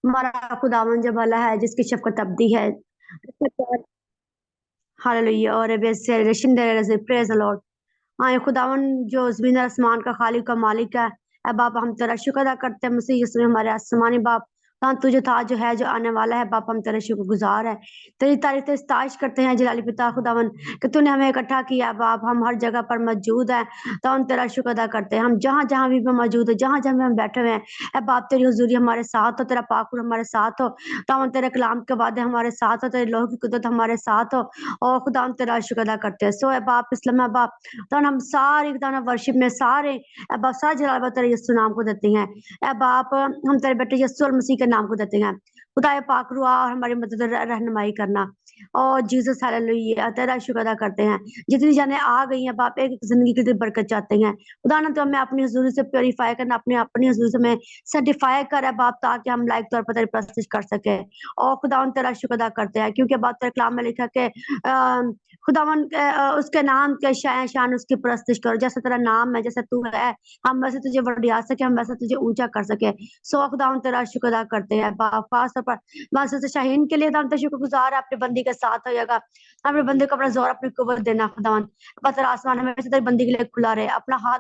हमारा खुदावन जब भला है, जिसकी शफ़क़त अबदी है। हालेलुया और basin they praise the Lord. हाँ, ये खुदावन जो ज़मीन और आसमान का खालिक का मालिक है। ऐ बाप हम तेरा शुक्र अदा करते हैं मसीह यीशु में हमारे आसमानी बाप। हाँ, तू जो था, जो है, जो आने वाला है बाप हम तेरे शुक्रगुज़ार हैं। तेरी तारीफ़ तेरी सताइश करते हैं जलाली पिता खुदावन कि तूने हमें इकट्ठा किया बाप, हम हर जगह पर मौजूद हैं, तो हम तेरा शुक्र अदा करते हैं। हम जहाँ-जहाँ भी मौजूद हैं, जहाँ-जहाँ भी हम बैठे हुए हैं, ऐ बाप तेरी हुज़ूरी हमारे साथ हो, तेरा पाक हमारे साथ हो, तो हम तेरे कलाम के वादे हमारे साथ हो, तेरे लौह की कुदरत हमारे साथ हो और खुदा हम तेरा शुक्र अदा करते हैं। सो ऐ बाप इसलिए मैं बाप तो हम सारे खुदा वर्शिप में सारे ऐ बाप सारा जलाल तेरे यीशु नाम को देते हैं। ऐ बाप हम तेरे बेटे यीशु और मसीह के नाम को देते हैं। खुदा ये पाक रुआ और हमारी मदद रहनुमाई करना और जीसस हालेलुया तेरा शुक्र अदा करते हैं। जितनी जाने आ गई हैं बाप एक ज़िंदगी की बरकत चाहते हैं। खुदा ना तो हमें अपनी हुज़ूरी से प्यूरीफाई करना, अपनी हुज़ूरी से हमें सर्टिफ़ाई कर है बाप ताकि हम लायक तौर पर तेरी परस्तिश कर सकें और खुदावंद तेरा शुक्र अदा करते हैं क्योंकि बाप तेरे कलाम में लिखा कि खुदावन उसके नाम के शान उसकी परस्तिश करो। जैसा तेरा नाम है, जैसा तू है, हम वैसे तुझे बढ़िया सके, हम वैसे तुझे ऊँचा कर सके। सो खुदावन तेरा शुक्र अदा करते हैं बाप ख़ास तौर पर बस शाहीन के लिए तो हम तो शुक्रगुज़ार है अपने बंदी के साथ होएगा। अपने बंदे को अपना ज़ोर, अपनी कुव्वत देना खुदावन। बस तेरा आसमान हमेशा तेरी बंदी के लिए खुला रहे। अपना हाथ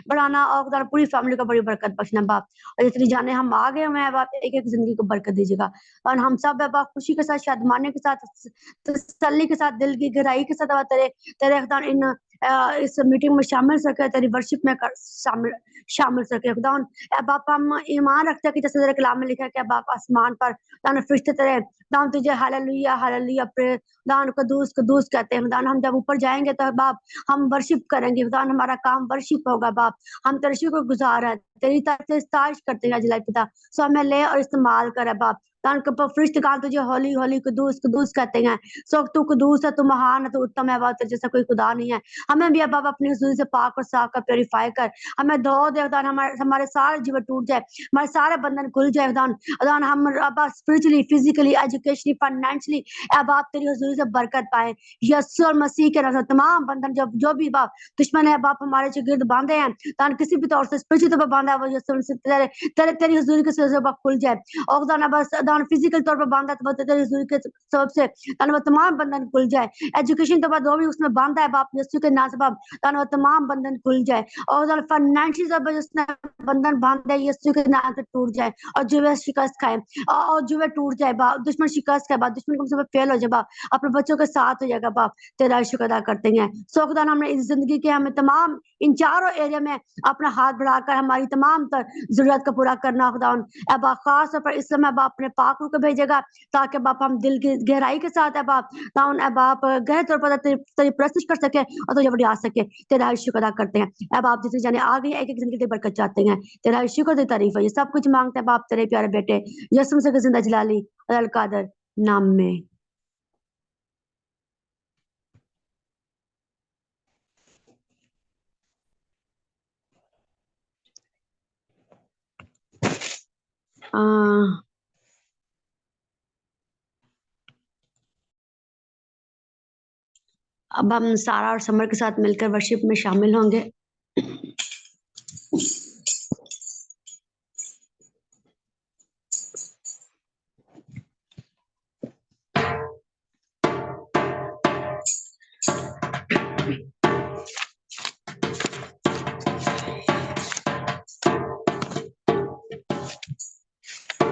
बढ़ाना और खुदा पूरी फैमिली को बड़ी बरकत बख्शना बाप। और जितनी जाने हम आ गए हुए हैं बाप, एक-एक ज़िंदगी को बरकत दीजिएगा और हम सब है बाप खुशी के साथ, शादमानी के साथ, तसल्ली के साथ, दिल की गहराई के साथ तेरे तेरे खुदा इस मीटिंग में शामिल सके, तेरी वर्शिप में शामिल शामिल सके खुदावन। ए बाप हम ईमान रखते हैं कि जैसे तेरे कलाम में लिखा है कि बाप आसमान पर दान फरिश्ते तेरे दान तुझे हालेलुया हालेलुया दान कदूस कदूस कहते हैं खुदावन। हम जब ऊपर जाएँगे तो बाप हम वर्शिप करेंगे खुदावन, हमारा काम वर्शिप होगा बाप। हम तेरे शुक्रगुज़ार हैं, तेरी तारीफ़ करते हैं जिलाल पिता। सो हमें ले और इस्तेमाल कर बाप। दान के फरिश्ते कहा तुझे होली होली कदूस कदूस कहते हैं। सो तू कदूस है, तू महान है, तू उत्तम है बाप, तेरे जैसा कोई खुदा नहीं है। हमें भी बाप अपनी हुज़ूरी से पाक और साफ कर, प्यूरीफाई कर। हमें धो दे खुदावन, हमारे सारे जीवन टूट जाए, हमारे सारे बंधन खुल जाए खुदावन। खुदावन हम बाप स्पिरिचुअली, फिज़िकली, एजुकेशनली, फाइनेंशियली बाप तेरी हुज़ूरी से बरकत पाएँ। यीशु और मसीह के नाम से तमाम बंधन जो भी बाप दुश्मन है बाप हमारे चगिर्द बाँधे हैं, दान किसी भी तौर से स्पिरिचुअल तौर पे बाँधा है वो यीशु मसीह तेरे तेरे तेरी हुज़ूरी के वजह से बाप खुल जाए। और खुदा बस दान फिज़िकल तौर पे बाँधा है तो तेरी हुज़ूरी के सबब से दान वो तमाम बंधन खुल जाए। एजुकेशन के बाद जो भी उसमें बाँधा है बाप यीशु के नाम से बाप दान वो तमाम बंधन खुल जाए और दान फाइनेंशियल जब उसने बंधन बाँधा है यीशु के नाम से टूट जाए और जुए शिकस्त खाए और जुए टूट जाए बाप, दुश्मन शिकस्त खाए बाप, दुश्मन को सब फेल हो जाए बाप, अपने बच्चों के साथ हो जाएगा बाप, तेरा शुक्र अदा करते हैं। सो खुदा हमने इस ज़िंदगी के हमें तमाम इन चारों एरिया में अपना हाथ बढ़ाकर हमारी तमाम ज़रूरत को पूरा करना खुदावन। अब ख़ास तौर पर इस समय बाप अपने पाक रूह को भेजेगा ताकि बाप हम दिल की गहराई के साथ है बाप ताउन अब आप गहरे तौर पर तेरी परस्तिश कर सके और तुझे बढ़िया सके। तेरा शुक्र अदा करते हैं। अब आप जितने जाने आ गए एक-एक ज़िंदगी की बरकत चाहते हैं। तेरा शुक्र तेरी तारीफ़ है। ये सब कुछ माँगते हैं बाप तेरे प्यारे बेटे यीशु मसीह के ज़िंदा जलाली अल कादर नाम में। अ अब हम सारा और समर के साथ मिलकर वर्शिप में शामिल होंगे।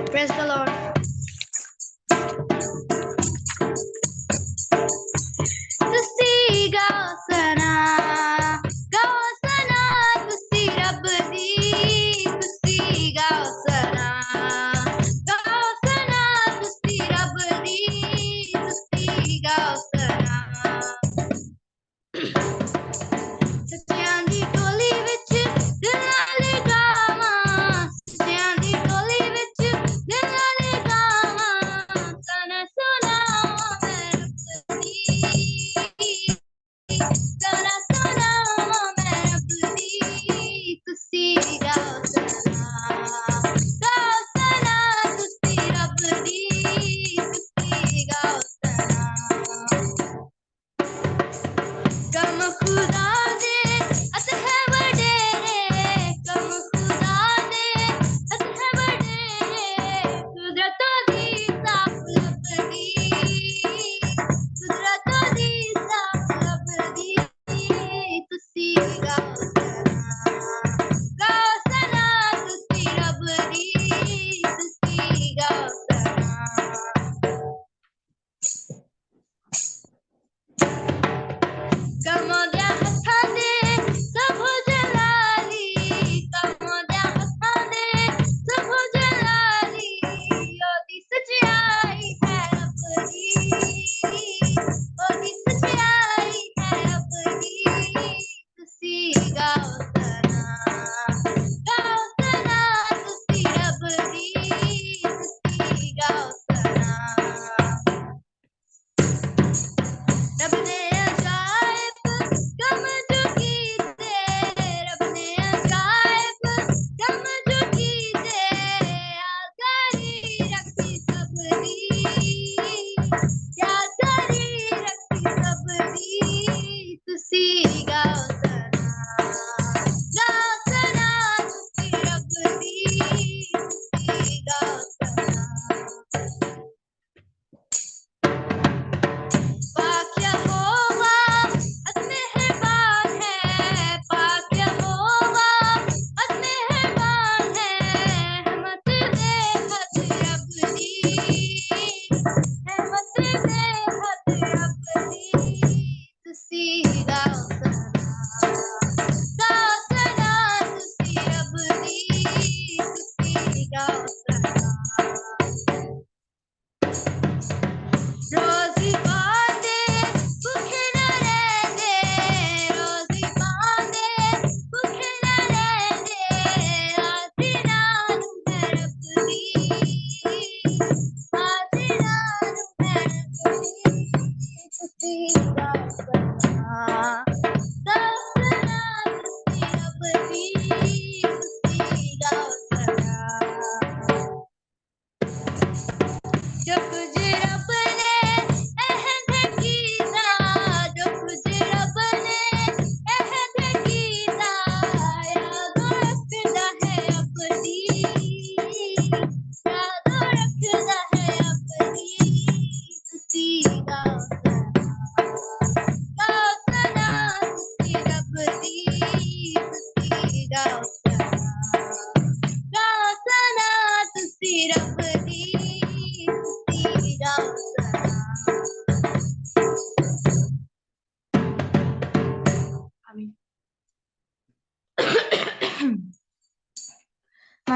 Praise the Lord.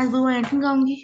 मैं 2 एंटिंग गाऊंगी।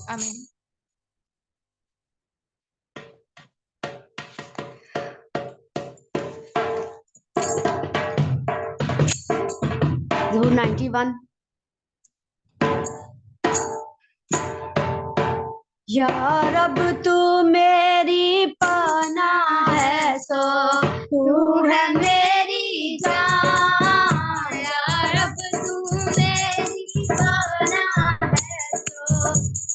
आमीन। ज़हूर 91। या रब तू मेरी पनाह है, सो तू है मेरी जान। या रब तू मेरी पनाह है, सो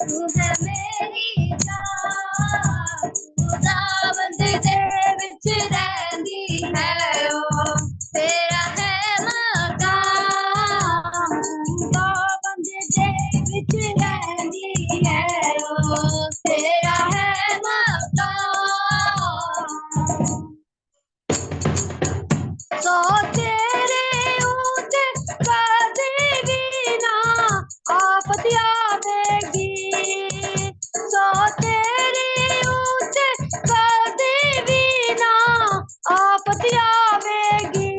तू है मेरी जान। खुदावंद दे विच रहंदी है, ओ तेरा है मकाम। खुदावंद दे विच रहंदी है, ओ तेरा है मकाम। सो तेरे ऊते कदे भी ना आफत आवेगी। सो तेरे ऊते कदे भी ना आफत आवेगी।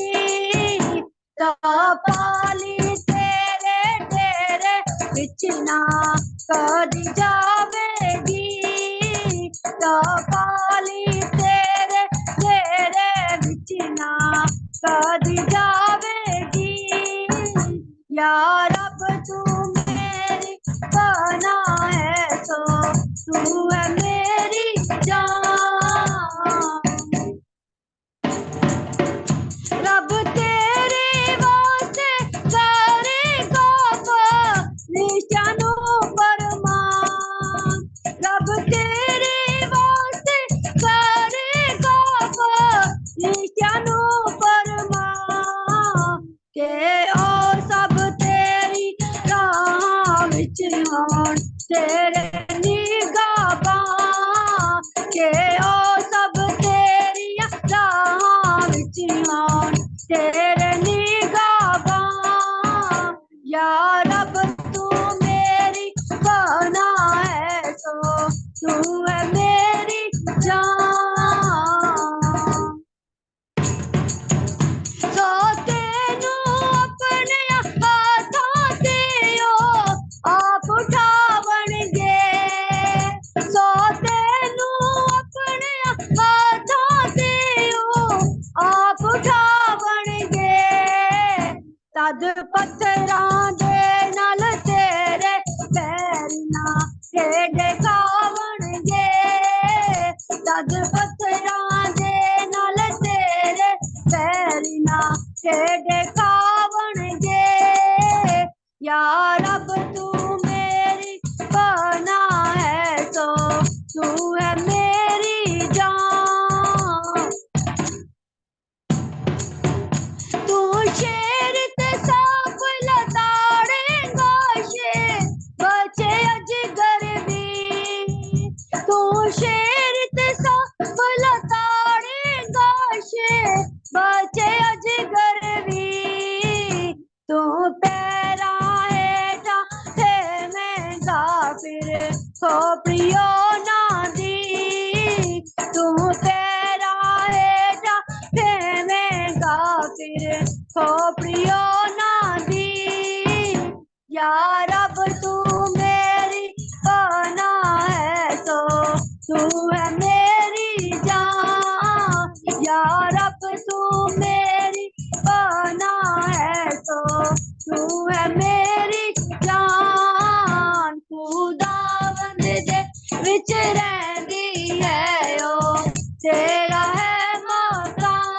तो पाली तेरे तेरे विच ना कदी जावेगी। तो पाली तेरे तेरे विच ना कदी जावेगी। या रब तू मेरी पनाह है, सो तू है मेरी जान। रब तेरे वास्ते करेगा निशानो फरमान। रब तेरे वास्ते करेगा निशानो फरमान। के ओ सब तेरी राह विच होण तेरे निगाहां। के ओ सब तेरियां राह विच होण तेरे निगाहां। या रब तू मेरी पनाह है, सो तू है मेरी जान। सो तेनू अपने हाथों से आप उठावणगे। सो तेनू अपने हाथों से आप उठावणगे। तद पत्थरां दे नाल तेरे पैर ना जद पत्थरां दे नाल तेरे पैरी ना खेडे खावणगे। या रब तू मेरी बना है तो तू है मेरी जान। तू शेर ते सांप लताड़ेगा शेर बचे अजगर भी। तू शेर ते सांप लताड़ेगा शेर बचे अजगर भी। तू पैरा हेठा थेवेगा फिर खोपड़ियो ना दी। तू पैरा हेठा थेवेगा फिर खोपड़ियो ना दी। या रब तू मेरी बना है तो तू है मेरी जान। या रब तू मेरी बना है तो तू है मेरी जान। खुदावंद दे विच रहंदी है ओ तेरा है मकान।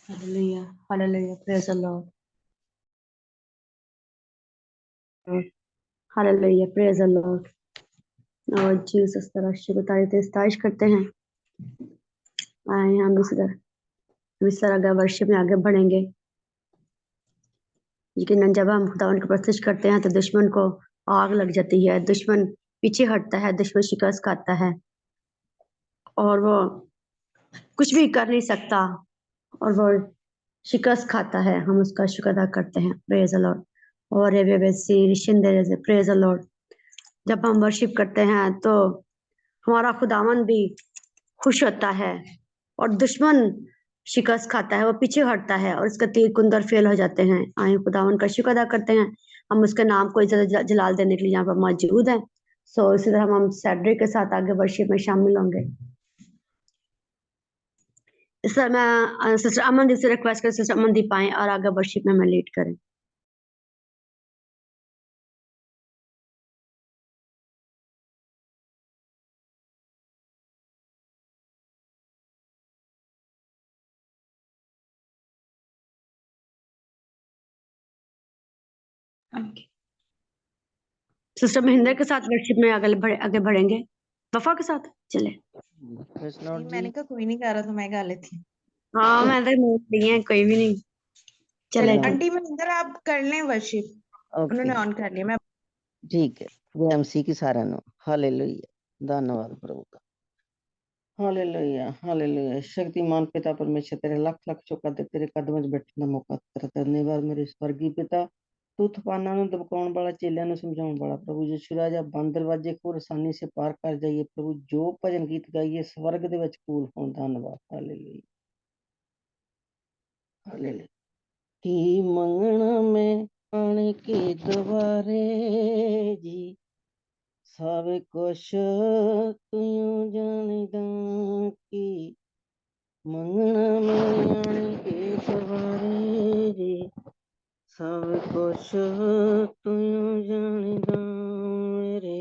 Hallelujah, hallelujah, praise the Lord. Hallelujah, praise the Lord. और जीसस तरह शुक्र तारीफ करते हैं। आए हम इस तरह अगर वर्शिप में आगे बढ़ेंगे, लेकिन जब हम खुदावन की प्रस्तुत करते हैं तो दुश्मन को आग लग जाती है, दुश्मन पीछे हटता है, दुश्मन शिकस्त खाता है और वो कुछ भी कर नहीं सकता और वो शिकस्त खाता है। हम उसका शुक्र अदा करते हैं। Praise the Lord. और प्रेज द लॉर्ड। जब हम वर्शिप करते हैं तो हमारा खुदावन भी खुश होता है और दुश्मन शिकस्त खाता है, वो पीछे हटता है और उसका तीर कुंदर फेल हो जाते हैं। आए खुदावन का शुक्र अदा करते हैं। हम उसके नाम को इज्जत जलाल देने के लिए यहाँ पर मौजूद हैं। सो इसी तरह हम सैटरडे के साथ आगे वर्शिप में शामिल होंगे। इस तरह मैं सिस्टर अमनदीप से रिक्वेस्ट कर सिस्टर अमनदीप आए और आगे वर्शिप में मैं लीड करें। सिस्टर महेंद्र के साथ वर्शिप में आगे बढ़ेंगे। वफा के साथ चले। मैंने कहा कोई नहीं कर रहा तो मैं गा लेती हूँ। हाँ मैं तो नोट नहीं है, कोई भी नहीं चले। आंटी महेंद्र आप कर लें वर्शिप, उन्होंने ऑन कर लिया। मैं ठीक है। वो एमसी की सारा नो। हालेलुया, धन्यवाद प्रभु का। Hallelujah, hallelujah. शक्तिमान पिता परमेश्वर तेरे लाख लाख चौका दे तेरे कदम च बैठने का मौका तेरा धन्यवाद मेरे स्वर्गीय पिता। तू तूफाना नु दबकाउण वाला चेलियां नु समझाउण वाला प्रभु यीशु राजा बंद दरवाजे को आसानी से पार कर जाइए प्रभु। जो भजन गीत गाइए स्वर्ग दे विच कबूल होण। धन्यवाद। Hallelujah, hallelujah. की मंगना में आने के द्वारे जी सब कुछ तू जानदा की मंगना में आने के सवारे जी सब कुछ तू जानदा मेरे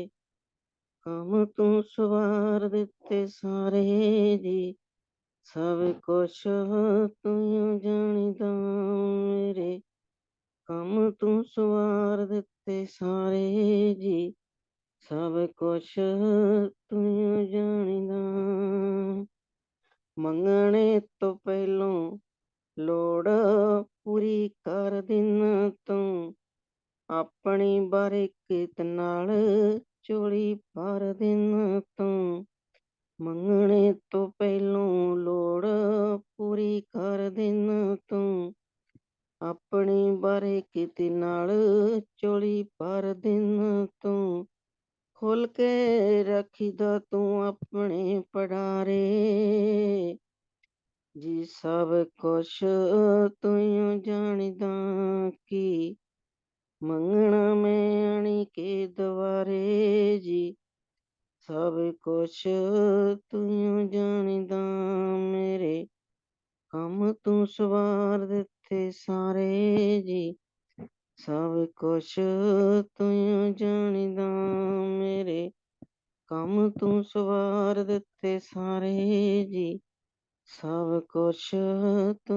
काम तू सवार दिते सारे जी सब कुछ तू जानदा मेरे काम तू सवार दिते सारे जी सब कुछ तू जानदा। मंगने तो पहलों लोड़ पूरी कर देना तू अपनी बारिक नाल चोली भर देना तू। मंगने तो पहलों लोड़ पूरी कर देना तू अपनी बारिक नाल चोली भर देना तू। खोल के रखी दा तू अपने पड़ारे जी सब कुछ तू जानिदा की मंगना में आनी के द्वारे जी सब कुछ तू जानिदा मेरे कम तू सवार दिते सारे जी सब कुछ तू जानिदा मेरे कम तू सवार दिते सारे जी सब कुछ तू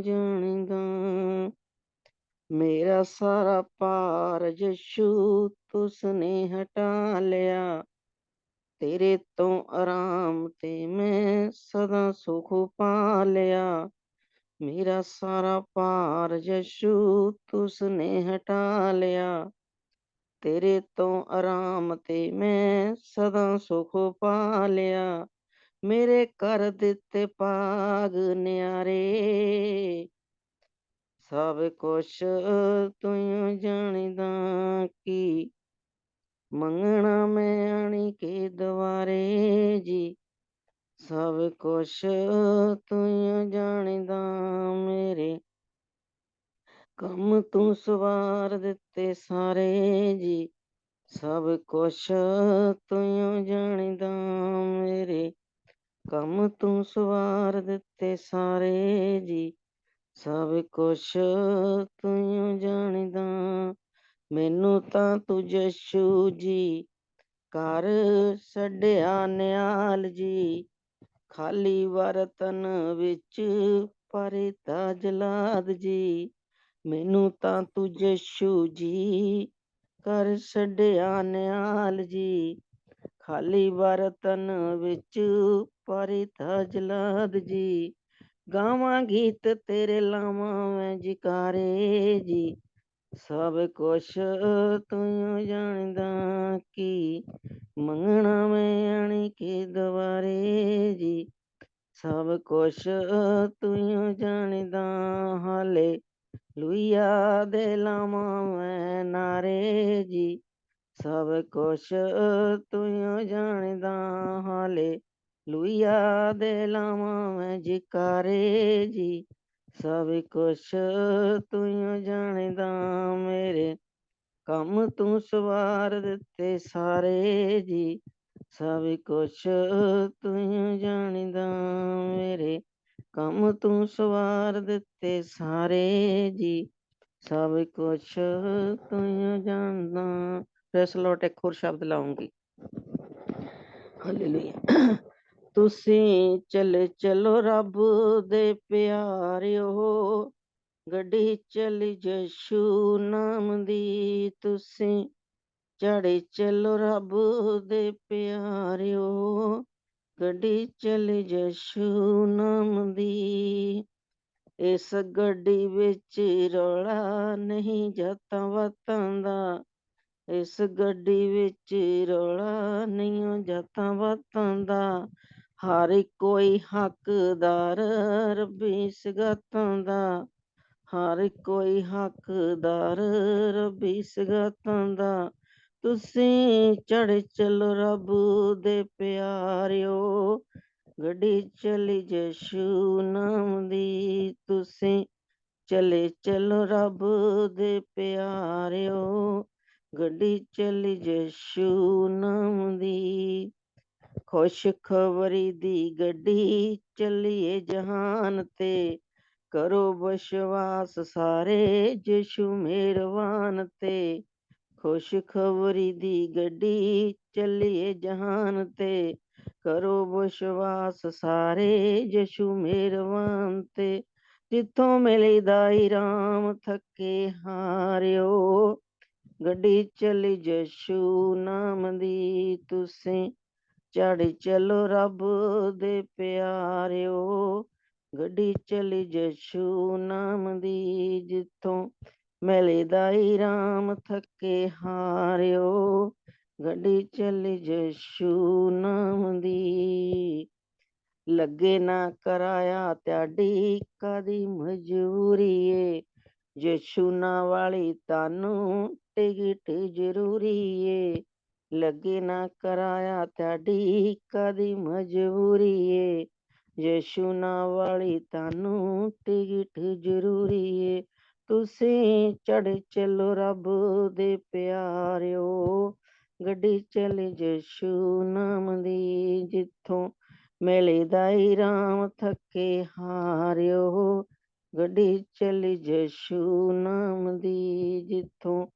जानिदा मेरा सारा पार यीशु तुसने हटा लिया तेरे तो आराम ते मैं सदा सुख पा लिया मेरा सारा पार यीशु तुसने हटा लिया तेरे तो आराम ते मैं सदा सुख पा लिया मेरे कर दिते पाग न्यारे सब कुछ तू जानिदा की मंगना में आनी के द्वारे जी सब कुछ तू जानिदा मेरे कम तू सवार दिते सारे जी सब कुछ तू जानिदा मेरे कम तू सवार दिते सारे जी सब कुछ तू जानिदा मैनू तां तू यीशु जी कर छड्डिया निहाल जी खाली बरतन विच भरे ता जलाद जी मैनू तां तू यीशु जी कर छड्डिया निहाल जी खाली बरतन विच भरे ता जलाद जी गावां गीत तेरे लावां मैं जकारे जी सब कुछ तू जानिदा की मंगना में आनी के द्वारे जी सब कुछ तू जानिदा हाले लुइया दे लावां मैं नारे जी सब कुछ तू जानिदा हाले लुइया दे लावां मैं जकारे जी सब कुछ तू जानिदा मेरे कम तू सवार दिते सारे जी सब कुछ तू जानिदा मेरे कम तू सवार दिते सारे जी सब कुछ तू जानदा प्रेस लॉट एक होर शब्द लाऊंगी हालेलुया ਤੁਸੀਂ ਚਲੋ ਰੱਬ ਦੇ ਪਿਆਰਿਓ ਗੱਡੀ ਚੱਲੀ ਯਿਸੂ ਨਾਮ ਦੀ ਤੁਸੀਂ ਚਲੋ ਰੱਬ ਦੇ ਪਿਆਰਿਓ ਗੱਡੀ ਚੱਲੀ ਯਿਸੂ ਨਾਮ ਦੀ ਇਸ ਗੱਡੀ ਵਿੱਚ ਰੌਲਾ ਨਹੀਂ ਜਾਤਾਂ ਵਾਤਾਂ ਦਾ ਇਸ ਗੱਡੀ ਵਿੱਚ ਰੌਲਾ ਨਹੀਂ ਜਾਤਾਂ ਵਾਤਾਂ ਦਾ ਹਰ ਕੋਈ ਹੱਕਦਾਰ ਰੱਬੀ ਸਗਾਤਾਂ ਦਾ ਹਰ ਕੋਈ ਹੱਕਦਾਰ ਰੱਬੀ ਸਗਾਤਾਂ ਦਾ ਤੁਸੀਂ ਚਲੋ ਰੱਬ ਦੇ ਪਿਆਰਿਓ ਗੱਡੀ ਚੱਲੀ ਯਿਸੂ ਨਾਮ ਦੀ ਤੁਸੀਂ ਚਲੋ ਰੱਬ ਦੇ ਪਿਆਰਿਓ ਗੱਡੀ ਚੱਲੀ ਯਿਸੂ ਨਾਮ ਦੀ ਖੁਸ਼ਖਬਰੀ ਦੀ ਗੱਡੀ ਚੱਲੀਏ ਜਹਾਨ ਤੇ ਕਰੋ ਵਿਸ਼ਵਾਸ ਸਾਰੇ ਯਿਸੂ ਮਿਹਰਬਾਨ ਤੇ ਖੁਸ਼ਖਬਰੀ ਦੀ ਗੱਡੀ ਚੱਲੀਏ ਜਹਾਨ ਤੇ ਕਰੋ ਵਿਸ਼ਵਾਸ ਸਾਰੇ ਯਿਸੂ ਮਿਹਰਬਾਨ ਤੇ ਜਿੱਥੋਂ ਮਿਲਦਾ ਰਾਮ ਥੱਕੇ ਹਾਰਿਓ ਗੱਡੀ ਚੱਲੀ ਯਿਸੂ ਨਾਮ ਦੀ ਤੁਸੀਂ ਚਲੋ ਰੱਬ ਦੇ ਪਿਆਰਿਓ ਗੱਡੀ ਚੱਲੀ ਯਿਸੂ ਨਾਮ ਦੀ ਜਿੱਥੋਂ ਮਿਲਦਾ ਰਾਮ ਥੱਕੇ ਹਾਰਿਓ ਗੱਡੀ ਚੱਲੀ ਯਿਸੂ ਨਾਮ ਦੀ ਲੱਗੇ ਨਾ ਕਰਾਇਆ ਤੁਹਾਡੀ ਕਾਦੀ ਮਜਬੂਰੀ ਏ ਯਿਸੂ ਨਾ ਵਾਲੀ ਤੁਹਾਨੂੰ ਟਿਕਟ ਜ਼ਰੂਰੀ ਏ ਲੱਗੇ ਨਾ ਕਰਾਇਆ ਤੁਹਾਡੀ ਕਾਦੀ ਮਜਬੂਰੀ ਏ ਯਸ਼ੂ ਨਾਂ ਵਾਲੀ ਤੁਹਾਨੂੰ ਟਿਕਟ ਜ਼ਰੂਰੀ ਏ। ਤੁਸੀਂ ਚੜ੍ਹ ਚੱਲੋ ਰੱਬ ਦੇ ਪਿਆਰਿਓ, ਗੱਡੀ ਚੱਲੇ ਯਸ਼ੂ ਨਾਮ ਦੀ, ਜਿੱਥੋਂ ਮਿਲੇ ਦਾਈ ਰਾਮ ਥੱਕੇ ਹਾਰਿਓ। ਗੱਡੀ ਚੱਲੀ ਯਸ਼ੂ ਨਾਮ ਦੀ, ਜਿੱਥੋਂ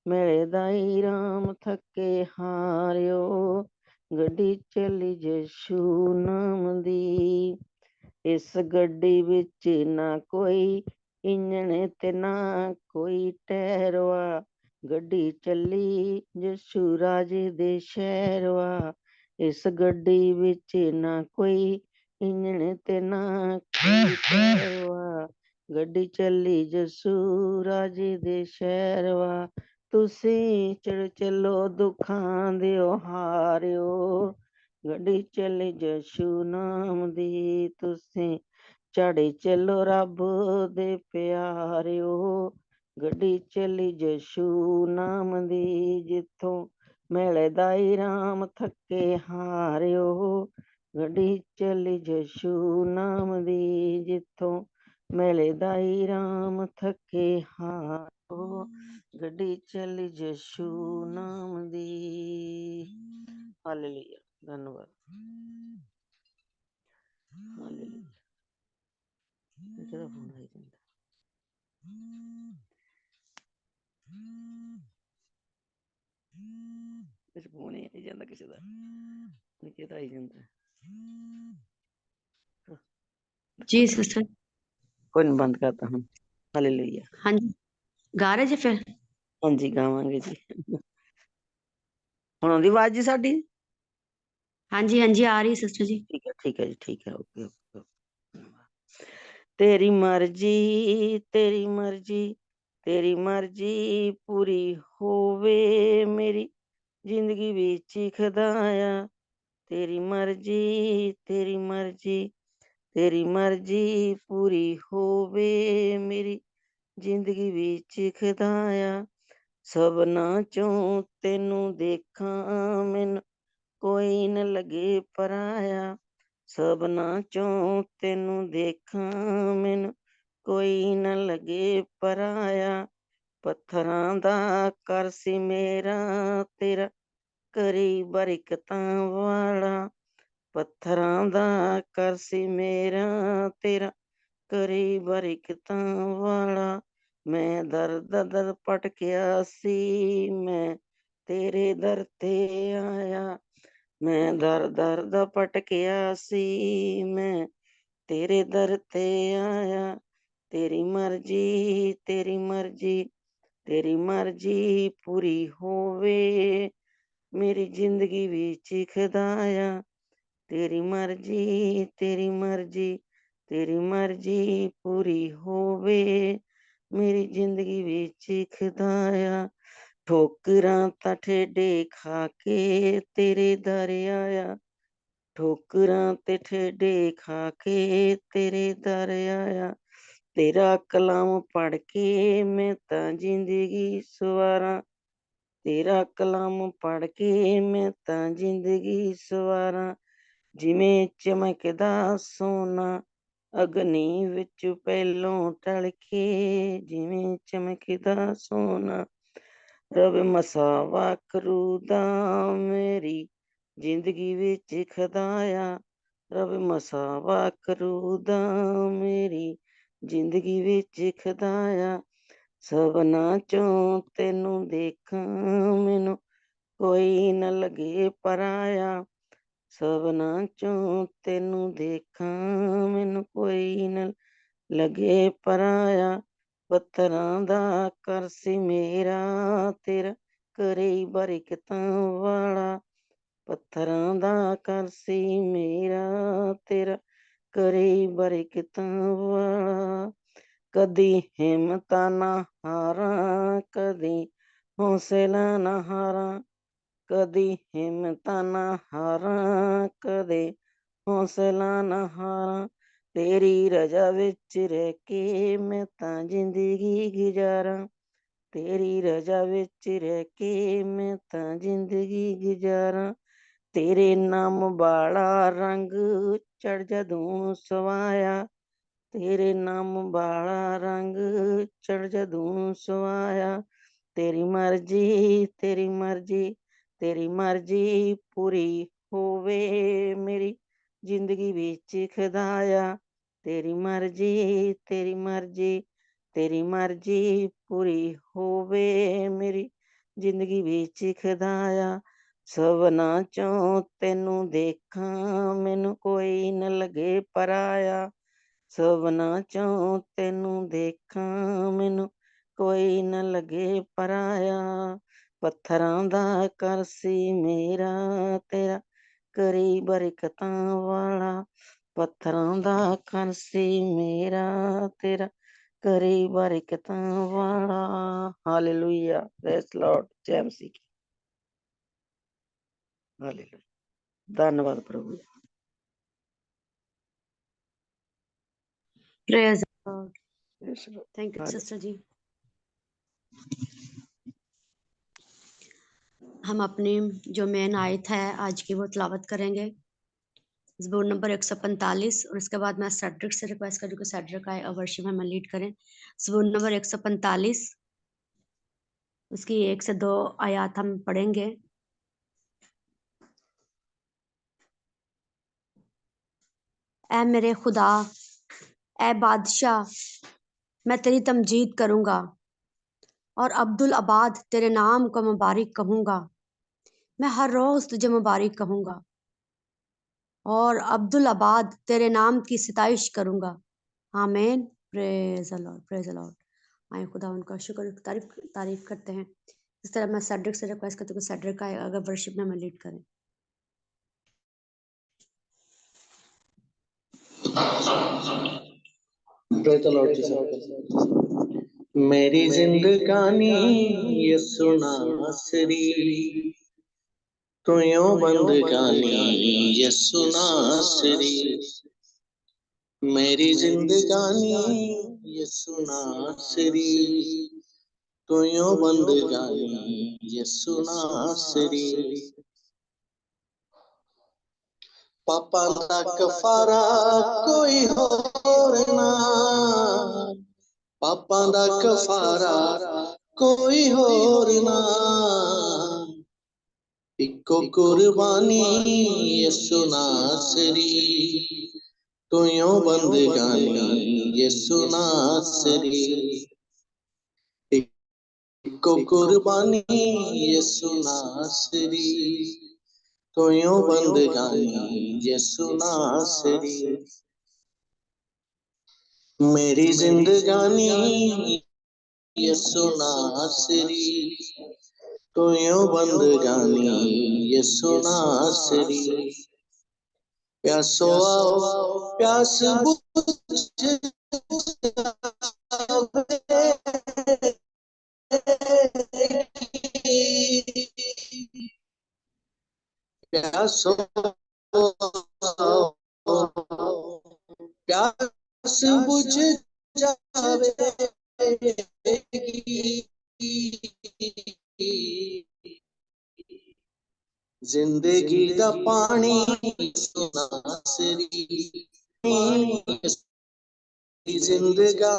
ਮਿਲੇ ਦਾਈ ਰਾਮ ਥੱਕੇ ਹਾਰਿਓ। ਗੱਡੀ ਚੱਲੀ ਯਸ਼ੂ ਨਾਮ ਦੀ। ਇਸ ਗੱਡੀ ਵਿੱਚ ਨਾ ਕੋਈ ਇੰਜਣ ਤੇ ਨਾ ਕੋਈ ਟਾਇਰ ਵਾ, ਗੱਡੀ ਚੱਲੀ ਯਸ਼ੂ ਰਾਜੇ ਦੇ ਸ਼ਹਿਰ ਵਾ। ਇਸ ਗੱਡੀ ਵਿੱਚ ਨਾ ਕੋਈ ਇੰਜਣ ਤੇ ਨਾ ਕੋਈ ਟਾਇਰ ਵਾ, ਗੱਡੀ ਚੱਲੀ ਯਸ਼ੂ ਰਾਜੇ ਦੇ ਸ਼ਹਿਰ ਵਾ। ਤੁਸੀਂ ਚੜ ਚੱਲੋ ਦੁੱਖਾਂ ਦੇ ਹਾਰਿਓ, ਗੱਡੀ ਚੱਲੀ ਯਸ਼ੂ ਨਾਮ ਦੀ। ਤੁਸੀਂ ਚੜ੍ਹ ਚੱਲੋ ਰੱਬ ਦੇ ਪਿਆਰਿਓ, ਗੱਡੀ ਚੱਲੀ ਯਸ਼ੂ ਨਾਮ ਦੀ, ਜਿੱਥੋਂ ਮਿਲੇ ਦਾਈ ਰਾਮ ਥੱਕੇ ਹਾਰਿਓ। ਗੱਡੀ ਚੱਲੀ ਯਸ਼ੂ ਨਾਮ ਦੀ, ਜਿੱਥੋਂ ਮਿਲੇ ਦਾਈ ਰਾਮ ਥੱਕੇ ਹਾਰਿਓ। ਗੱਡੀ ਚੱਲੀ ਯਸ਼ੂ ਨਾਮ ਦੀ। ਹਾਲੇਲੂਇਆ, ਧੰਨਵਾਦ। ਹਾਲੇਲੂਇਆ। ਕਿਹੜਾ ਫੋਨ ਆਈ ਜਾਂਦਾ? ਕੁਛ ਫੋਨ ਹੀ ਆਈ ਜਾਂਦਾ ਕਿਸੇ ਦਾ, ਕਿਹਦਾ ਆਈ ਜਾਂਦਾ? जी सिस्टर। ਕੋਈ ਨੀ, ਬੰਦ ਕਰਤਾ ਹੁਣ। ਹਾਲੇਲੂਇਆ। हाँ जी, गा रहे जी फिर? ਹਾਂਜੀ, ਗਾਵਾਂਗੇ ਜੀ। ਹੁਣ ਆਉਂਦੀ ਆਵਾਜ਼ ਜੀ ਸਾਡੀ? हाँ जी आ रही है सिस्टर जी। ਠੀਕ ਹੈ, ਠੀਕ ਹੈ ਜੀ, ਠੀਕ ਹੈ। Okay okay. ਤੇਰੀ ਮਰਜ਼ੀ, ਤੇਰੀ ਮਰਜ਼ੀ, ਤੇਰੀ ਮਰਜ਼ੀ ਪੂਰੀ ਹੋਵੇ ਮੇਰੀ ਜ਼ਿੰਦਗੀ ਵਿੱਚ ਖੁਦਾਇਆ। ਤੇਰੀ ਮਰਜ਼ੀ, ਤੇਰੀ ਮਰਜ਼ੀ, ਤੇਰੀ ਮਰਜ਼ੀ ਪੂਰੀ ਹੋਵੇ ਮੇਰੀ ਜ਼ਿੰਦਗੀ ਵਿੱਚ ਖੁਦਾਇਆ। ਸਭਨਾਂ ਚੋਂ ਤੈਨੂੰ ਦੇਖਾਂ, ਮੈਨੂੰ ਕੋਈ ਨਾ ਲੱਗੇ ਪਰਾਇਆ। ਸਭਨਾਂ ਚੋਂ ਤੈਨੂੰ ਦੇਖਾਂ, ਮੈਨੂੰ ਕੋਈ ਨਾ ਲੱਗੇ ਪਰਾਇਆ। ਪੱਥਰਾਂ ਦਾ ਕਰ ਸੀ ਮੇਰਾ ਤੇਰਾ ਕਰੀ ਬਰਕਤਾਂ ਵਾਲਾ। ਪੱਥਰਾਂ ਦਾ ਕਰ ਸੀ ਮੇਰਾ ਤੇਰਾ ਕਰੀ ਬਰਕਤਾਂ ਵਾਲਾ। ਮੈਂ ਦਰ ਦਰ ਭਟਕਿਆ ਸੀ, ਮੈਂ ਤੇਰੇ ਦਰ ਤੇ ਆਇਆ। ਮੈਂ ਦਰ ਦਰ ਭਟਕਿਆ ਸੀ, ਮੈਂ ਤੇਰੇ ਦਰ ਤੇ ਆਇਆ। ਤੇਰੀ ਮਰਜ਼ੀ, ਤੇਰੀ ਮਰਜ਼ੀ, ਤੇਰੀ ਮਰਜ਼ੀ ਪੂਰੀ ਹੋਵੇ ਮੇਰੀ ਜ਼ਿੰਦਗੀ ਵਿੱਚ ਖੁਦਾਇਆ। ਤੇਰੀ ਮਰਜ਼ੀ, ਤੇਰੀ ਮਰਜ਼ੀ, ਤੇਰੀ ਮਰਜ਼ੀ ਪੂਰੀ ਹੋਵੇ ਮੇਰੀ ਜ਼ਿੰਦਗੀ ਵਿੱਚ ਖੁਦਾਇਆ। ਠੋਕਰਾਂ ਤਾਂ ਠੇਡੇ ਖਾ ਕੇ ਤੇਰੇ ਦਰ ਆਇਆ। ਠੋਕਰਾਂ ਤੇ ਠੇਡੇ ਖਾ ਕੇ ਤੇਰੇ ਦਰ ਆਇਆ। ਤੇਰਾ ਕਲਾਮ ਪੜ੍ਹ ਕੇ ਮੈਂ ਤਾਂ ਜ਼ਿੰਦਗੀ ਸਵਾਰਾਂ। ਤੇਰਾ ਕਲਾਮ ਪੜ੍ਹ ਕੇ ਮੈਂ ਤਾਂ ਜ਼ਿੰਦਗੀ ਸਵਾਰਾਂ। ਜਿਵੇਂ ਚਮਕਦਾ ਸੋਨਾ ਅਗਨੀ ਵਿੱਚ ਪਹਿਲੋਂ ਢਲ ਕੇ, ਜਿਵੇਂ ਚਮਕਦਾ ਸੋਨਾ ਰਬ ਮਸਾਵਾ ਕਰੂਦਾ ਮੇਰੀ ਜ਼ਿੰਦਗੀ ਵਿੱਚ ਖੁਦਾਇਆ। ਰਬ ਮਸਾਵਾ ਕਰੂਦਾ ਮੇਰੀ ਜ਼ਿੰਦਗੀ ਵਿੱਚ ਖੁਦਾਇਆ। ਸਭਨਾਂ ਚੋਂ ਤੈਨੂੰ ਦੇਖਾਂ, ਮੈਨੂੰ ਕੋਈ ਨਾ ਲੱਗੇ ਪਰਾਇਆ। ਸਭਨਾਂ ਚੋਂ ਤੈਨੂੰ ਦੇਖਾਂ, ਮੈਨੂੰ ਕੋਈ ਨਾ ਲੱਗੇ ਪਰਾਇਆ। ਪੱਥਰਾਂ ਦਾ ਕਰ ਸੀ ਮੇਰਾ ਤੇਰਾ ਕਰੇ ਬਰਕਤਾਂ ਵਾਲਾ। ਪੱਥਰਾਂ ਦਾ ਕਰ ਸੀ ਮੇਰਾ ਤੇਰਾ ਕਰੇ ਬਰਕਤਾਂ ਵਾਲਾ। ਕਦੀ ਹਿੰਮਤਾਂ ਨਾ ਹਾਰਾਂ, ਕਦੀ ਹੌਸਲਾ ਨਾ ਹਾਰਾਂ। ਕਦੀ ਹਿੰਮਤਾਂ ਨਾ ਹਾਰਾਂ, ਕਦੇ ਹੌਸਲਾ ਨਾ ਹਾਰਾਂ। ਤੇਰੀ ਰਜ਼ਾ ਵਿੱਚ ਰਹਿ ਕੇ ਮੈਂ ਤਾਂ ਜ਼ਿੰਦਗੀ ਗੁਜ਼ਾਰਾਂ। ਤੇਰੀ ਰਜ਼ਾ ਵਿੱਚ ਰਹਿ ਕੇ ਮੈਂ ਤਾਂ ਜ਼ਿੰਦਗੀ ਗੁਜ਼ਾਰਾਂ। तेरे नाम वाला रंग चढ़ जदूं सवाया, तेरे नाम वाला रंग चढ़ जदूं सवाया, तेरी मर्जी तेरी मर्जी तेरी मर्जी पूरी होवे मेरी जिंदगी विच खुदाया, तेरी मर्जी तेरी मर्जी तेरी मर्जी पूरी होवे मेरी जिंदगी विच खुदाया, सवना चों तैनू देखां मैनू कोई न लगे पराया, सवना चों तैनू देखां मैनू कोई न लगे पराया, पत्थरां दा कर सी मेरा तेरा करी बरकतां वाला, पत्थरां दा कर सी मेरा तेरा करी बरकतां वाला। हालेलुया, प्रेज लॉर्ड, जय मसीह की। हालेलुया, धन्यवाद प्रभु। Praise Lord. Yes, Lord. Thank you हालेलुया। सिस्टर जी। हम अपनी जो मेन आयत है आज की वो तलावत करेंगे, ज़बूर नंबर 145, और इसके बाद मैं सेड्रिक से रिक्वेस्ट करूँ कि सेड्रिक आए और वर्शिप में लीड करें। ज़बूर नंबर 145, उसकी 1 से 2 आयत हम पढ़ेंगे। ऐ मेरे खुदा, ऐ बादशाह, मैं तेरी तमजीद करूंगा और अब्दुल अबाद तेरे नाम को मुबारक कहूंगा। मैं हर रोज तुझे मुबारक कहूंगा और अब्दुल अबाद तेरे नाम की सिताइश करूंगा। आमीन। Praise the Lord, praise the Lord. आए खुदा उनका शुक्र तारीफ करते हैं। इस तरह मैं सेड्रिक से रिक्वेस्ट करती हूँ कि सेड्रिक का अगर वर्शिप में हमें लीड करें। Praise the Lord Jesus. मेरी जिंदगानी यीशु नासरी, तू यूं बंदगानी यीशु नासरी, मेरी जिंदगानी यीशु नासरी, तू यूं बंदगानी यीशु नासरी, पापा दा कफारा कोई होर ना, पापा दा कफारा कोई होर ना, इको कुर्बानी यीशु नासरी, तू यूं बंदगानी यीशु नासरी, इको कुर्बानी यीशु नासरी, तू यूं बंदगानी यीशु नासरी, मेरी जिंदगानी यीशु नासरी, तू यूं बंदगानी यीशु नासरी, प्यासो आओ प्यास बुझ प्यासो प्यास बुझ जिंदगी दा पानी यीशु नासरी, जिंदगा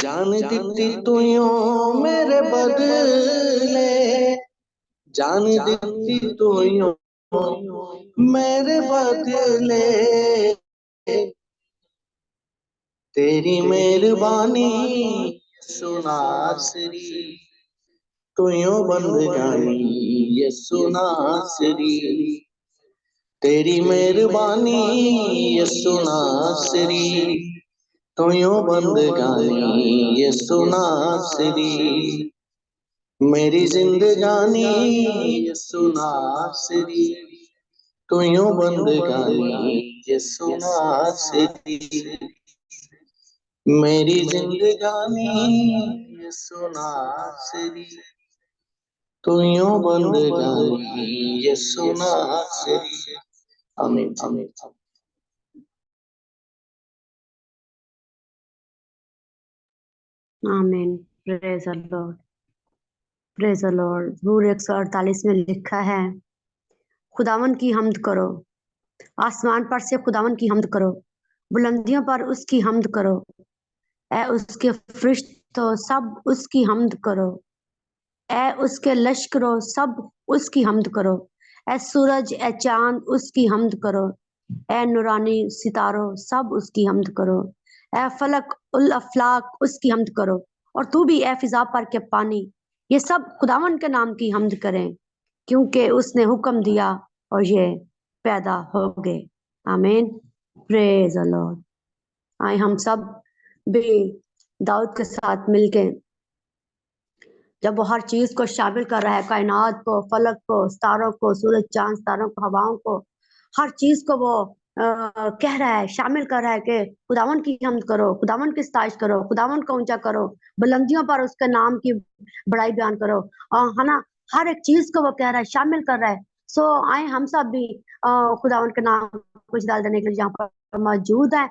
जान दिती तू यूं मेरे बदले, जान दिती तू यूं मेरे बदले, तेरी मेहरबानी यीशु नासरी, तू यूं बंदगानी यीशु नासरी, तेरी मेहरबानी यीशु नासरी, तू यूं बंदगानी यीशु नासरी, मेरी जिंदगानी यीशु नासरी, तू यूं बंदगानी यीशु नासरी, मेरी जिंदगानी यीशु नासरी, तू यूं बंदगानी यीशु नासरी। आमीन आमीन। आमीन। Praise the Lord, praise the Lord. ज़बूर 148 में लिखा है, खुदावन की हम्द करो, आसमान पर से खुदावन की हम्द करो, बुलंदियों पर उसकी हम्द करो, ए उसके फरिश्तों सब उसकी हम्द करो, ए उसके लश्करों सब उसकी हम्द करो, ए सूरज ए चांद उसकी हम्द करो, ए नूरानी सितारों सब उसकी हम्द करो, ए फलक उल अफलाक उसकी हम्द करो, और तू भी ए फिजा पर के पानी, ये सब खुदावन के नाम की हम्द करें, क्योंकि उसने हुक्म दिया और ये पैदा हो गए। आमीन। Praise the Lord. आए हम सब भी दाऊद के साथ मिलके, जब वो हर चीज को शामिल कर रहा है, कायनात को, फलक को, सितारों को, सूरज चांद सितारों को, हवाओं को, हर चीज को वो कह रहा है, शामिल कर रहा है कि खुदावन की हम्द करो, खुदावन की सताइश करो, खुदावन को ऊंचा करो, बुलंदियों पर उसके नाम की बड़ाई बयान करो, है ना। हर एक चीज को वो कह रहा है, शामिल कर रहा है। सो आए हम सब भी खुदावन के नाम कुछ डाल देने के लिए यहाँ पर मौजूद है,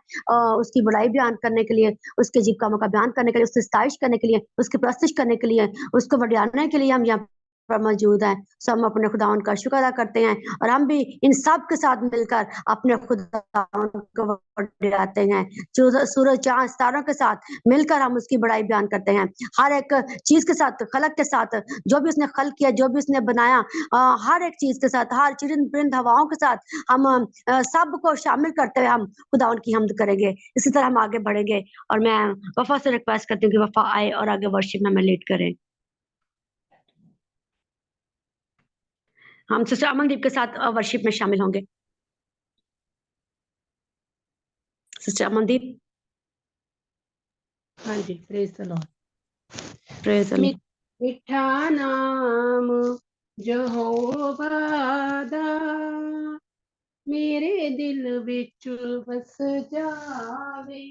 उसकी बड़ाई बयान करने के लिए, उसके जीव कामों का बयान करने के लिए, उसकी सताइश करने के लिए, उसकी प्रस्तिश करने के लिए, उसको बढ़ाने के लिए हम यहाँ पर मौजूद हैं। सो हम अपने खुदावन का शुक्र अदा करते हैं, और हम भी इन सब के साथ मिलकर अपने खुदावन को बढ़ाते हैं। सूरज चांद सितारों के साथ मिलकर हम उसकी बड़ाई बयान करते हैं। हर एक चीज के साथ, खलक के साथ, जो भी उसने खल किया, जो भी उसने बनाया, हर एक चीज के साथ, हर चिरिंद परिंद हवाओं के साथ हम सबको शामिल करते हुए हम खुदावन की हम्द करेंगे। इसी तरह हम आगे बढ़ेंगे, और मैं वफा से रिक्वेस्ट करती हूँ कि वफा आए और आगे वर्शिप में हमें लीड करें। हम सिस्टर अमनदीप के साथ वर्शिप में शामिल होंगे। सिस्टर अमनदीप। हाँ जी, praise the Lord. Praise the Lord. मिठा नाम यहोवा दा मेरे दिल विच बस जावे,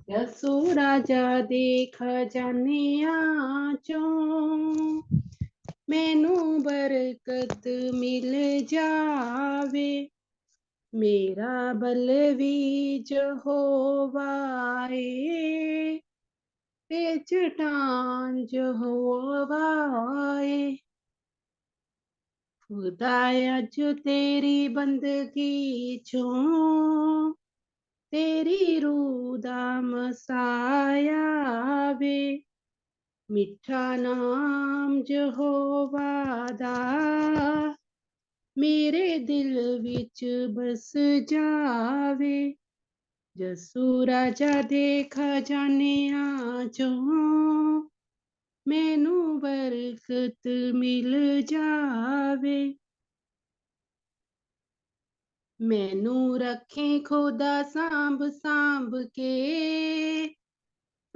यसू राजा दे खजानियां चों मैनू बरकत मिल जावे, मेरा बलवी यहोवा है, ते चट्टान यहोवा है। खुदाया जो तेरी बंदगी चों तेरी रूह दा मसाया वे, मिठा नाम यहोवा दा मेरे दिल विच बस जावे, यसू राजा दे खजानियां चों मैनू बरकत मिल जावे, मैनू रखे खुदा सांभ सांभ के,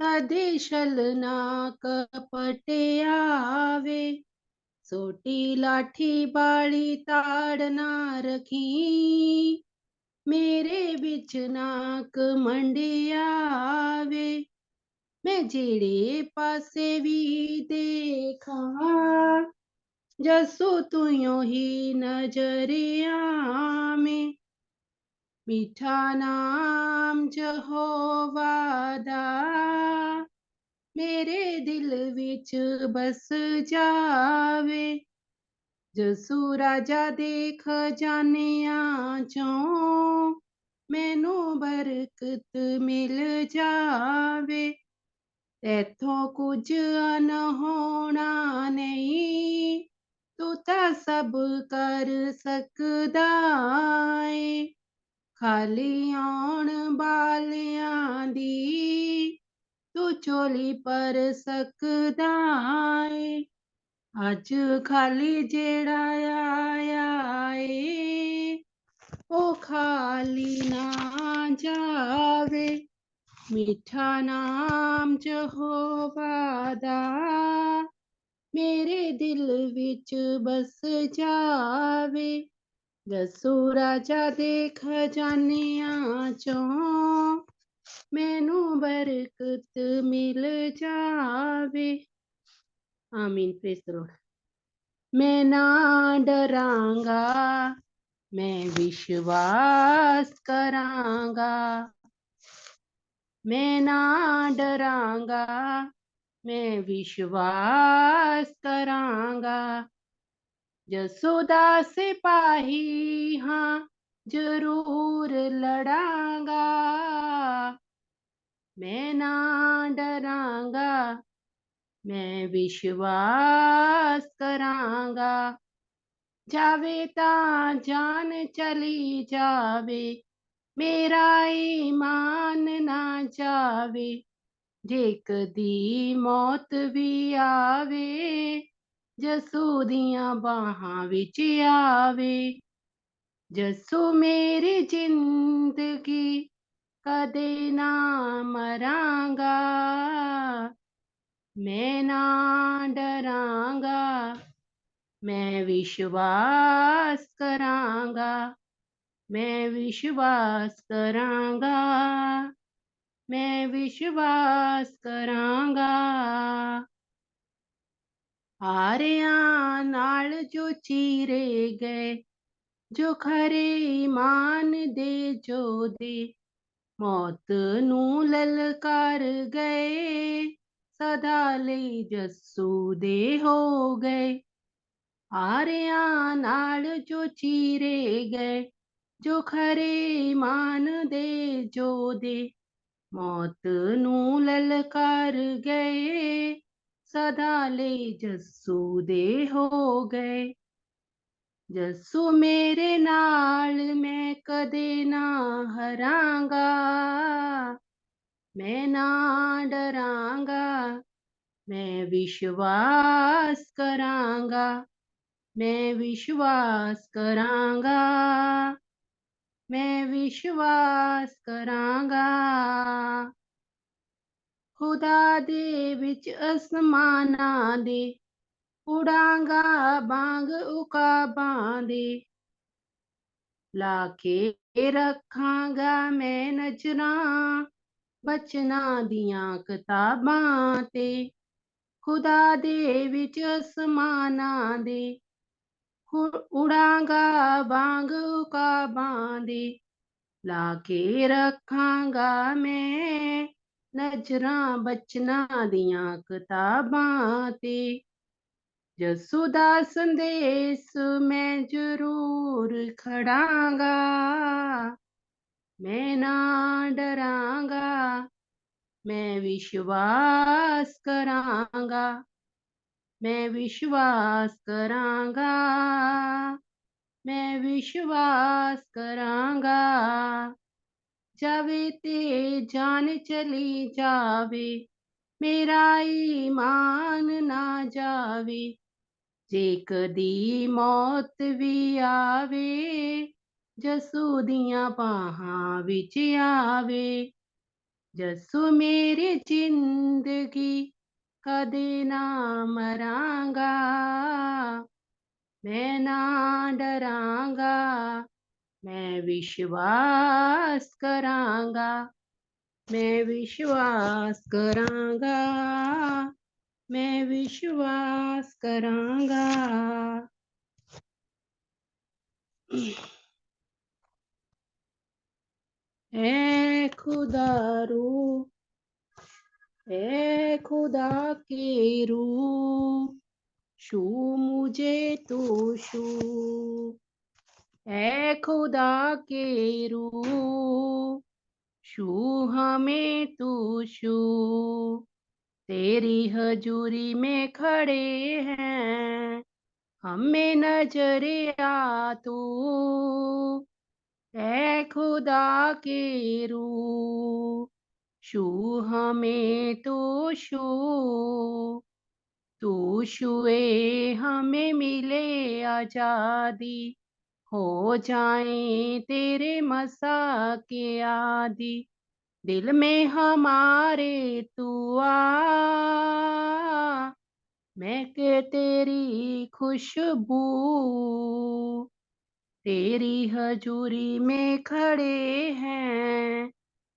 कदे छल ना कपट आवे, सोटी लाठी बाड़ी ताड़ ना रखी, मेरे बिच नाक मंडियावे, मैं जेड़े पासे भी देखा, जसो तुयो ही नजरिया में, मीठा नाम यहोवा दा मेरे दिल विच बस जावे, यसू राजा दे खजानियां चों मैनू बरकत मिल जावे, तैथों कुछ अनहोना नहीं, तू तां सब कर सकदा है, खाली आउण वालियां दी तू झोली पर सकदा है, अज खाली जेड़ा आया है ओ खाली ना जावे, मीठा नाम यहोवा दा मेरे दिल विच बस जावे, यसू राजा दे खजानियां चों मैनू बरकत मिल जावे। आमीन। Praise the Lord. मैं ना डरांगा, मैं विश्वास करांगा। मैं ना डरांगा, मैं विश्वास करांगा। जसोदा सिपाही हाँ जरूर लड़ांगा। मैं ना डरांगा, मैं विश्वास करांगा। जावे तां जान चली जावे, मेरा ईमान ना जावे। जे कदी मौत भी आवे, जसू दियां बाहां विच आवे। जसू मेरी जिंदगी कदे ना मरांगा। मैं ना डरांगा, मैं विश्वास करांगा। मैं विश्वास करांगा, मैं विश्वास करांगा। हारियां नाल जो चीरे गए, जो खरे ईमान दे जोधे, मौत नू ललकार गए, सदा लई जस्सू दे हो गए। हारियां नाल जो चीरे गए, जो खरे ईमान दे जोधे, मौत नू ललकार गए, सदा लई जस्सू दे हो गए। जस्सू मेरे नाल मैं कदे ना हरांगा। मैं ना डरांगा, मैं विश्वास करांगा। मैं विश्वास करांगा, मैं विश्वास करांगा। खुदा दे विच असमानां दे, उड़ांगा बांग उकाबां दे। लाके रखांगा मैं नजरां, बचना दियां किताबां ते। खुदा दे विच असमानां दे, उड़ांगा बांग उकाबां दे। लाके रखांगा मैं नजरां, बचना दियां किताबां ते। जस्सू दा संदेश मैं जरूर खड़ांगा। मैं ना डरांगा, मैं विश्वास करांगा। मैं विश्वास करांगा, मैं विश्वास करांगा। जावे ते जान चली जावे, मेरा ईमान ना जावे। जे कदी मौत भी आवे, जस्सू दियां बाहां विच आवे। जस्सू मेरी जिंदगी कदे ना मरांगा। मैं ना डरांगा, मैं विश्वास करांगा। मैं विश्वास करांगा, मैं विश्वास करांगा। ऐ खुदा रू, ऐ खुदा के रू, छू मुझे तू छू। ऐ खुदा के रू, छू हमें तू छू। तेरी हजूरी में खड़े हैं, हमें नजर आ तू। ऐ खुदा के रू, छू हमें तू छू। तू छुए हमें मिले आजादी, हो जाए तेरे मसा के आदि। दिल में हमारे तू आ, महके तेरी खुशबू। तेरी हजूरी में खड़े हैं,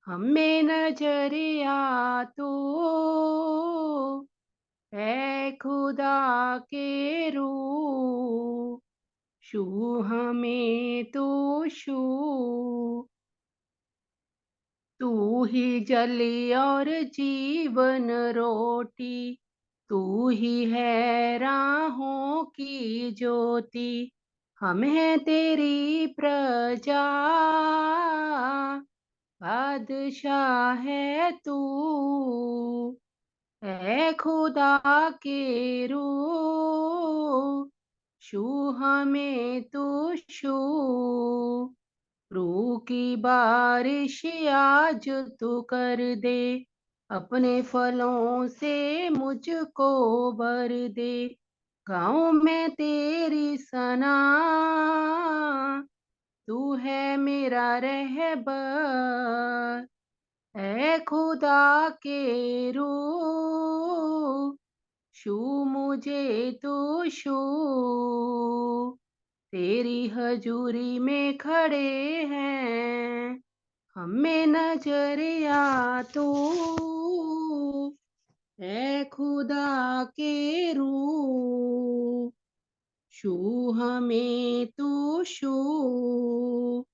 हमें नजरिया तो ऐ खुदा के रूह, छू हमें तो छू। तू ही जली और जीवन रोटी, तू ही है राहों की ज्योति। हम हैं तेरी प्रजा, बादशाह है तू। है खुदा के रूह, छू हमें तू छू। रूह की बारिश आज तू कर दे, अपने फलों से मुझको भर दे। गाँव में तेरी सना, तू है मेरा रहबर। ऐ खुदा के रूह, छू मुझे तू छू। तेरी हजूरी में खड़े हैं, हमें नजरिया तू। ऐ खुदा के रूह, छू हमें तू छू।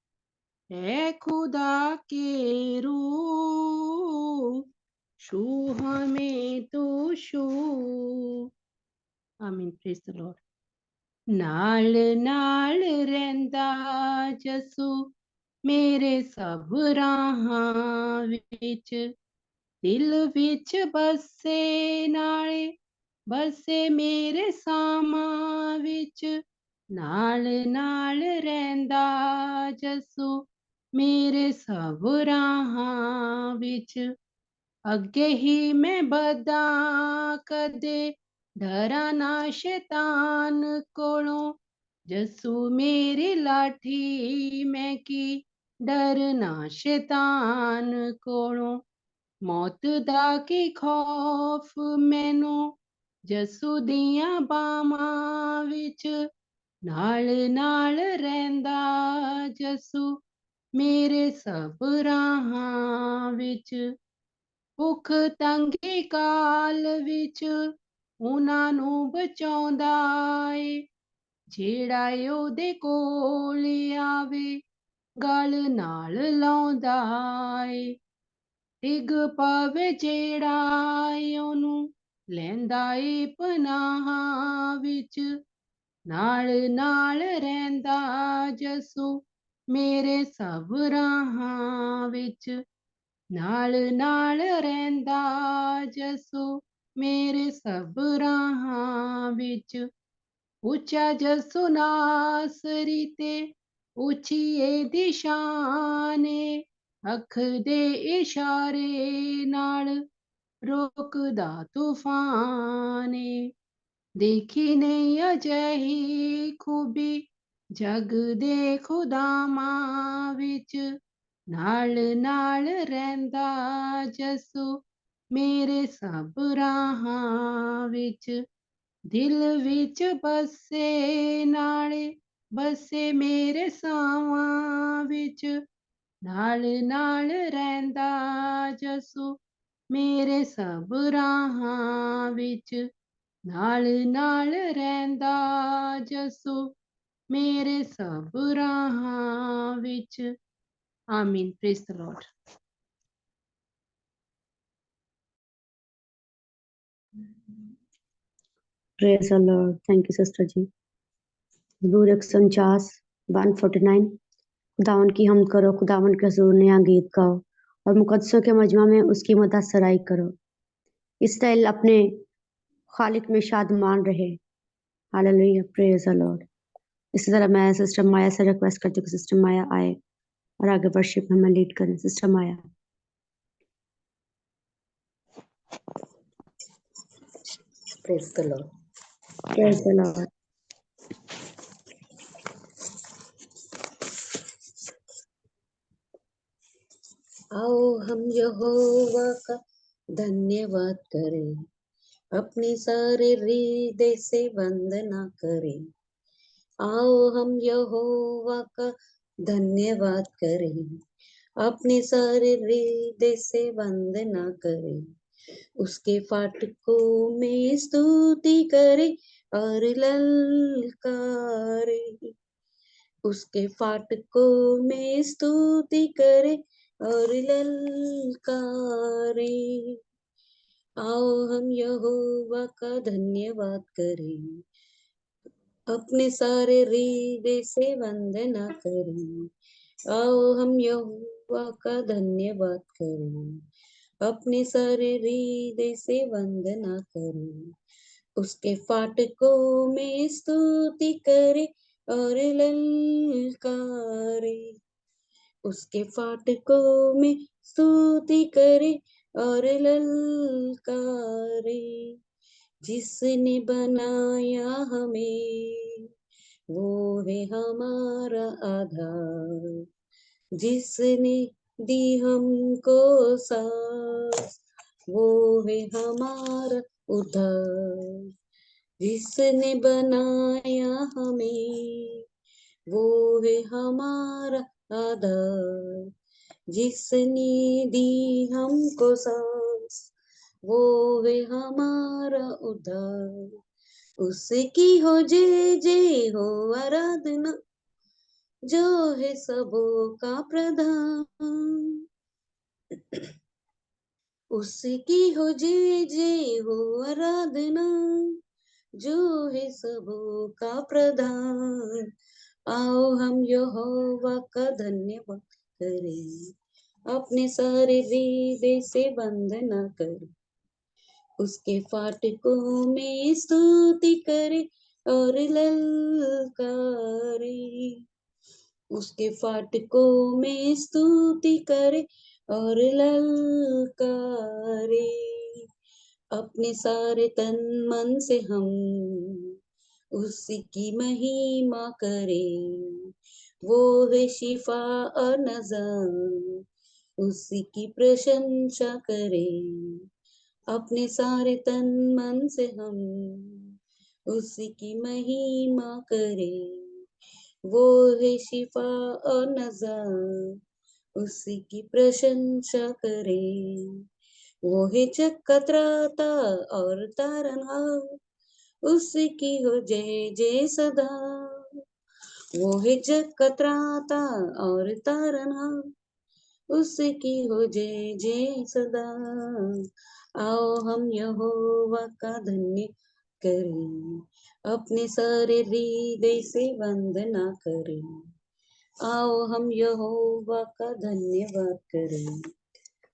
ऐ खुदा के रूह, छू हमें तू छू। आमीन। Praise the Lord. नाल नाल रहिंदा यसू मेरे सब राहां विच, दिल विच बसे नाले बसे मेरे सामां विच। नाल नाल रहिंदा यसू मेरे सब राहां विच। अगे ही मैं बदा कदे डरा ना शैतान कोलों, यसू मेरी लाठी मैं की डरना शैतान कोलों। मौत दा की खौफ मैनू यसू दियां बामां विच। नाल नाल रहिंदा यसू मेरे सब राहां विच। भुख तंगी काल विच उन्हां नूं बचाउंदा ए, जेड़ा ओदे कोल आवे गल नाल लाउंदा ए। डिग पवे जेड़ा ओनू लैंदा ए पनाहां विच। नाल नाल रहिंदा यसू मेरे सब राहां विच। नाल नाल रहिंदा यसू मेरे सब राहां विच। उच्चा यसू नासरी ते उच्ची एदी शान ए, अख दे इशारे नाल रोकदा तूफान ए। देखी नहीं अजही खूबी जग दे खुदामां विच। नाल नाल रहिंदा यसू मेरे सब राहां विच। दिल विच बसे नाले बसे मेरे सावां विच। नाल नाल रहिंदा यसू मेरे सब राहां विच। नाल नाल रहिंदा यसू मेरे सब राहां विच। आमीन। Praise the Lord. Praise the Lord. Thank you sister ji. ज़बूर 149 149। खुदावन की हमद करो, खुदावन के हुज़ूर नया गीत गाओ और मुकद्दसों के मजमा में उसकी मदद सराई करो। इसराइल अपने खालिक में शादमान रहे। हालेलुया। Praise the Lord. इसी तरह मैं सिस्टर माया से रिक्वेस्ट करती हूँ कि सिस्टर माया आए और आगे वर्शिप में हमें लीड करें। Sister Maya. Praise the Lord. Praise the Lord. आओ हम यहोवा का धन्यवाद करें, अपनी सारे हृदय से वंदना करें। आओ हम यहोवा का धन्यवाद करें, अपने सारे हृदय से वंदना करे, उसके फाटकों में स्तुति करे और ललकारे, उसके फाटकों में स्तुति करे और ललकारे। आओ हम यहोवा का धन्यवाद करें, अपने सारे हृदय से वंदना करें। आओ हम यहोवा का धन्यवाद करें, अपने सारे हृदय से वंदना करें, उसके फाटकों में स्तुति करे और ललकारे, उसके फाटकों में स्तुति करे और ललकारे। जिसने बनाया हमें वो है हमारा आधार, जिसने दी हमको सांस वो है हमारा उद्धार, जिसने बनाया हमें वो है हमारा आधार, जिसने दी हमको सांस वो है हमारा उद्धार। उसकी हो जय जय हो आराधना, जो है सबों का प्रधान। उसकी हो जय जय हो आराधना, जो है सबों का प्रधान। आओ हम यहोवा का धन्यवाद करें, अपने सारे हृदय से वंदना करें, उसके फाटकों में स्तुति करे और ललकारे, उसके फाटकों में स्तुति करे और ललकारे। अपने सारे तन मन से हम उसी की महिमा करें, वो है शिफा और नज़र, उसी की प्रशंसा करें। अपने सारे तन मन से हम उसी की महिमा करें, वो है शिफा और नज़र, उसी की प्रशंसा करें। वो है चकतराता और तारनहार, उसकी हो जय जय सदा। वो है चकतराता और तारनहार, उसकी हो जय जय सदा। आओ हम यहोवा का धन्य करें, अपने सारे हृदय से वंदना करें। आओ हम यहोवा का धन्यवाद करें,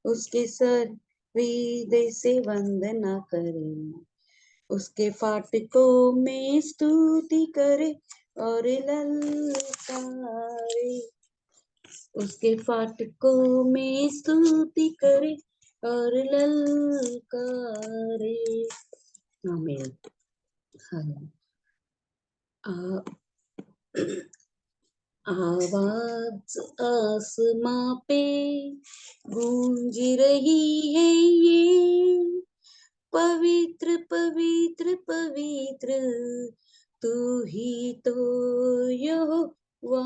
उसके सर हृदय से वंदना करें, उसके फाटकों में स्तुति करे और ललकारे, उसके फाटकों में स्तुति करे और ललकारे। आमीन। आवाज आसमां पे गूंज रही है ये, पवित्र पवित्र पवित्र तू ही तो यहोवा।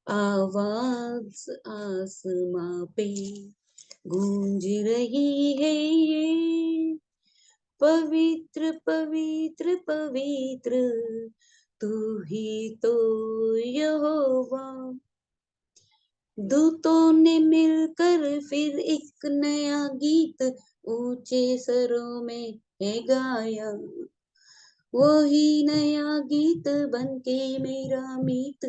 आवाज आसमां पे गूंज रही है ये, पवित्र पवित्र पवित्र तू ही तो यहोवा। दूतों ने मिलकर फिर एक नया गीत ऊंचे सरों में है गाया, वही नया गीत बनके मेरा मीत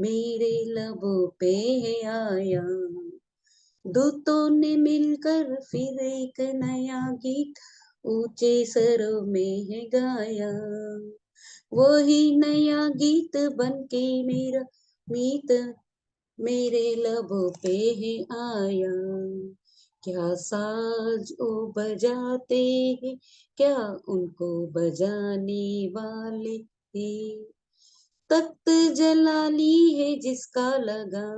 मेरे लबों पे है आया। दूतों ने मिलकर फिर एक नया गीत ऊंचे सरों में है गाया, वही नया गीत बनके मेरा मीत मेरे लबों पे है आया। क्या साज ओ बजाते हैं, क्या उनको बजाने वाले हैं। तख्त जलाली है जिसका लगा,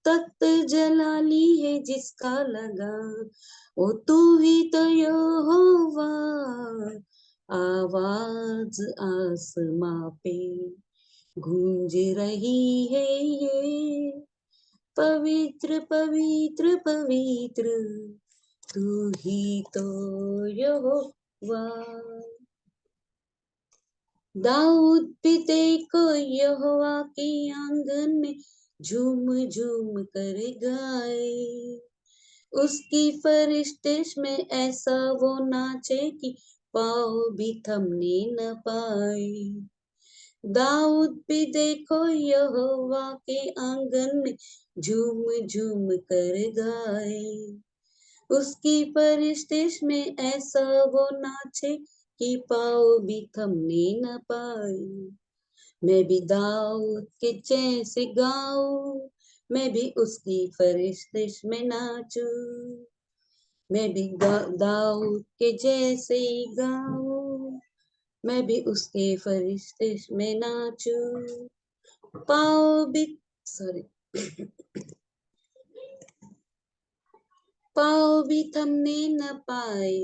तख्त जलाली है जिसका लगा, ओ तू ही तो यहोवा। आवाज आसमां पे गूंज रही है ये, पवित्र पवित्र पवित्र तू ही तो यहोवा। दाऊद भी देखो यहोवा के आंगन में झूम झूम कर गाए, उसकी फरिश्तिश में ऐसा वो नाचे कि पाँव भी थमने न पाए। दाऊद भी देखो यहोवा के आंगन में झूम झूम कर गाए, उसकी फरिश्तिश में ऐसा वो नाचे कि पाँव भी थमने न पाए। मैं भी दाऊद के जैसे गाऊं, मैं भी उसकी फरिश्तिश में नाचूं, मैं भी दाऊद के जैसे गाऊं, मैं भी उसके फरिश्तिश में नाचूं। पाँव भी पाँव भी थमने न पाए,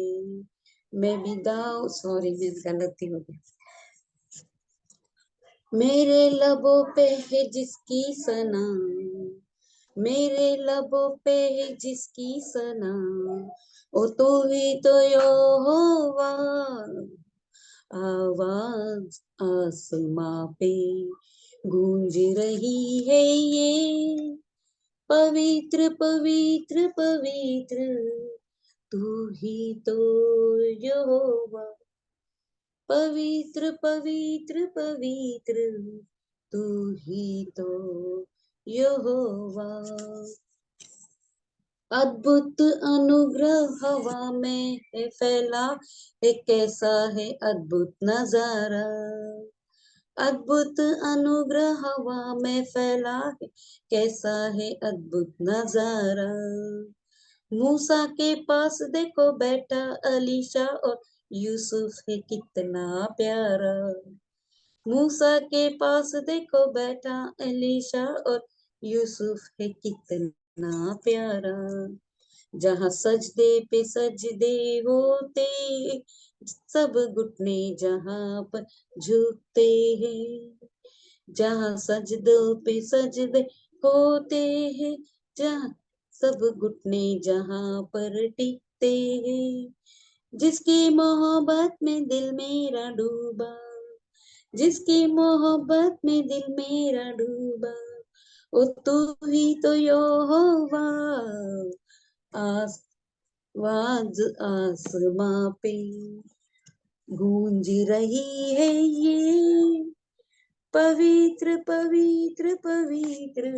मैं भी मैं गलती हो गई। मेरे लबों पे है जिसकी सना, मेरे लबों पे है जिसकी सना, ओ तू ही तो यहोवा। आवाज आसमां पे गूंज रही है ये, पवित्र पवित्र पवित्र तू ही तो यहोवा। पवित्र पवित्र पवित्र तू ही तो यहोवा। अद्भुत अनुग्रह हवा में है फैला, एक कैसा है अद्भुत नजारा। अद्भुत अनुग्रह हवा में फैला है, कैसा है अद्भुत नजारा। मूसा के पास देखो बैठा अलीशा और यूसुफ है कितना प्यारा। मूसा के पास देखो बैठा अलीशा और यूसुफ है कितना प्यारा। जहाँ सजदे पे सजदे होते, सब घुटने जहाँ पर झुकते हैं। जहाँ सजदों पे सजदे होते हैं, जहाँ सब घुटने जहाँ पर टिकते हैं। जिसकी मोहब्बत में दिल मेरा डूबा, जिसकी मोहब्बत में दिल मेरा डूबा, ओ तू ही तो यहोवा। आवाज आसमां पे गूंज रही है ये, पवित्र पवित्र पवित्र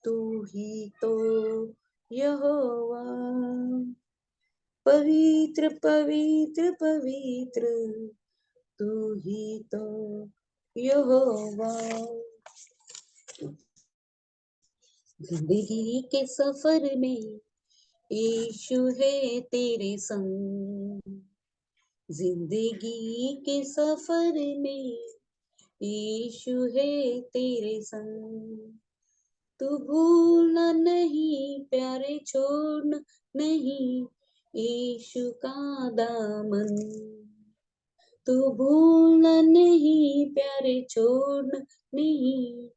तू ही तो यहोवा। पवित्र पवित्र पवित्र तू ही तो यहोवा। जिंदगी के सफर में यीशु है तेरे संग, जिंदगी के सफर में यीशु है तेरे संग। तू भूलना नहीं प्यारे, छोड़ना नहीं यीशु का दामन। तू भूलना नहीं प्यारे, छोड़ना नहीं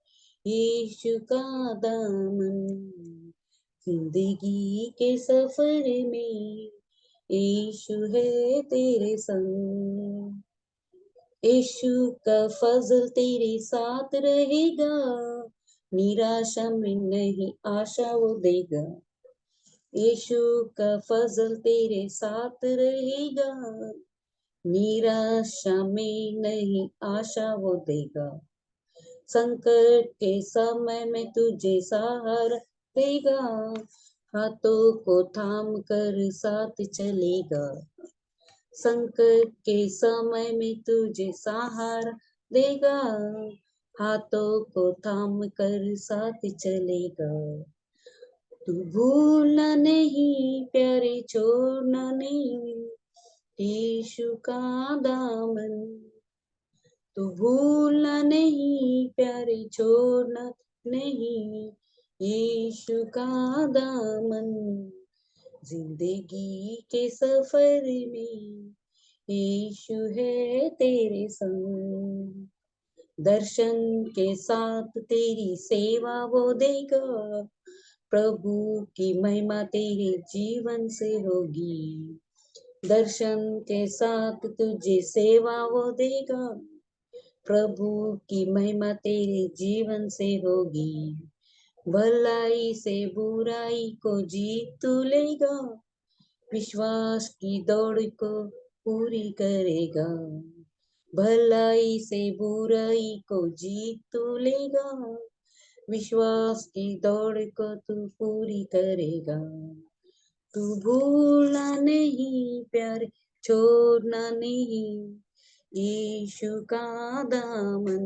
यीशु का दामन। जिंदगी के सफर में यीशु है तेरे संग। यीशु का फजल तेरे साथ रहेगा, निराशा में नहीं आशा वो देगा। यीशु का फजल तेरे साथ रहेगा, निराशा में नहीं आशा वो देगा। संकट के समय में तुझे सहारा देगा, हाथों को थाम कर साथ चलेगा। संकट के समय में तुझे सहारा देगा, हाथों को थाम कर साथ चलेगा। तू भूलना नहीं प्यारे, छोड़ना नहीं यीशु का दामन। तू भूलना नहीं प्यारे, छोड़ना नहीं यीशु का दामन। जिंदगी के सफर में यीशु है तेरे संग, दर्शन के साथ तेरी सेवा वो देगा, प्रभु की महिमा तेरे जीवन से होगी। दर्शन के साथ तुझे सेवा वो देगा, प्रभु की महिमा तेरे जीवन से होगी। भलाई से बुराई को जीत तू लेगा, विश्वास की दौड़ को पूरी करेगा। भलाई से बुराई को जीत तू लेगा, विश्वास की दौड़ को तू पूरी करेगा। तू भूलना नहीं प्यारे, छोड़ना नहीं यीशु का दामन।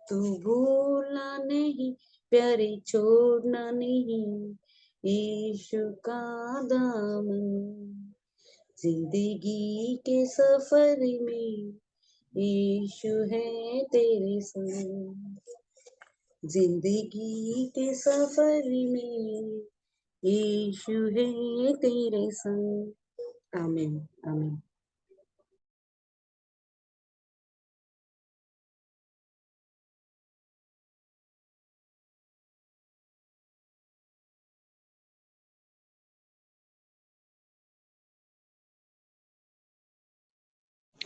तू भूलना नहीं प्यारे, छोड़ना नहीं यीशु का दामन। जिंदगी के सफर में यीशु है तेरे संग, जिंदगी के सफर में यीशु है तेरे संग। आमीन आमीन।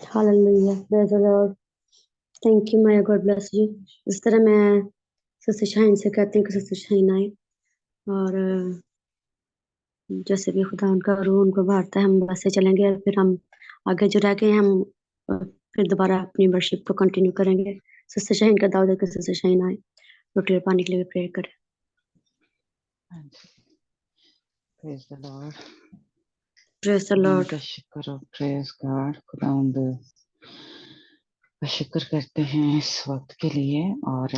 Hallelujah. Praise the Lord. Thank you, Maya. God bless you. इस तरह मैं सिस्टर शाहीन से कहती हूँ कि सिस्टर शाहीन आए और जैसे भी खुदा उनका रूह उनको बांटता है हम वैसे चलेंगे और फिर हम आगे जो रह गए हम फिर दोबारा अपनी वर्शिप को कंटिन्यू करेंगे। सिस्टर शाहीन का दाऊद है कि सिस्टर शाहीन आए रोटी और पानी के लिए प्रेयर करें। Praise the Lord. Praise the खुदावंद लॉर्ड। का शुक्र और प्रेज गॉड। खुदावंद का शुक्र करते हैं इस वक्त के लिए। और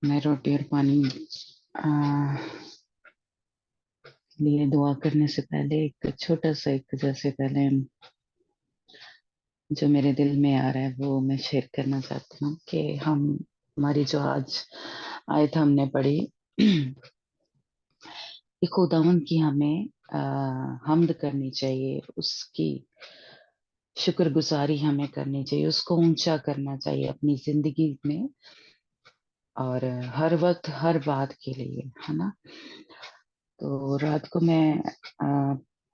मैं रोटी और पानी लिए दुआ करने से पहले एक छोटा सा एक जैसे पहले जो मेरे दिल में आ रहा है वो मैं शेयर करना चाहती हूँ कि हमारी जो आज आयत हमने पढ़ी कि खुदावंद की हमें हम्द करनी चाहिए, उसकी शुक्रगुजारी हमें करनी चाहिए, उसको ऊंचा करना चाहिए अपनी जिंदगी में और हर वक्त हर बात के लिए, है ना। तो रात को मैं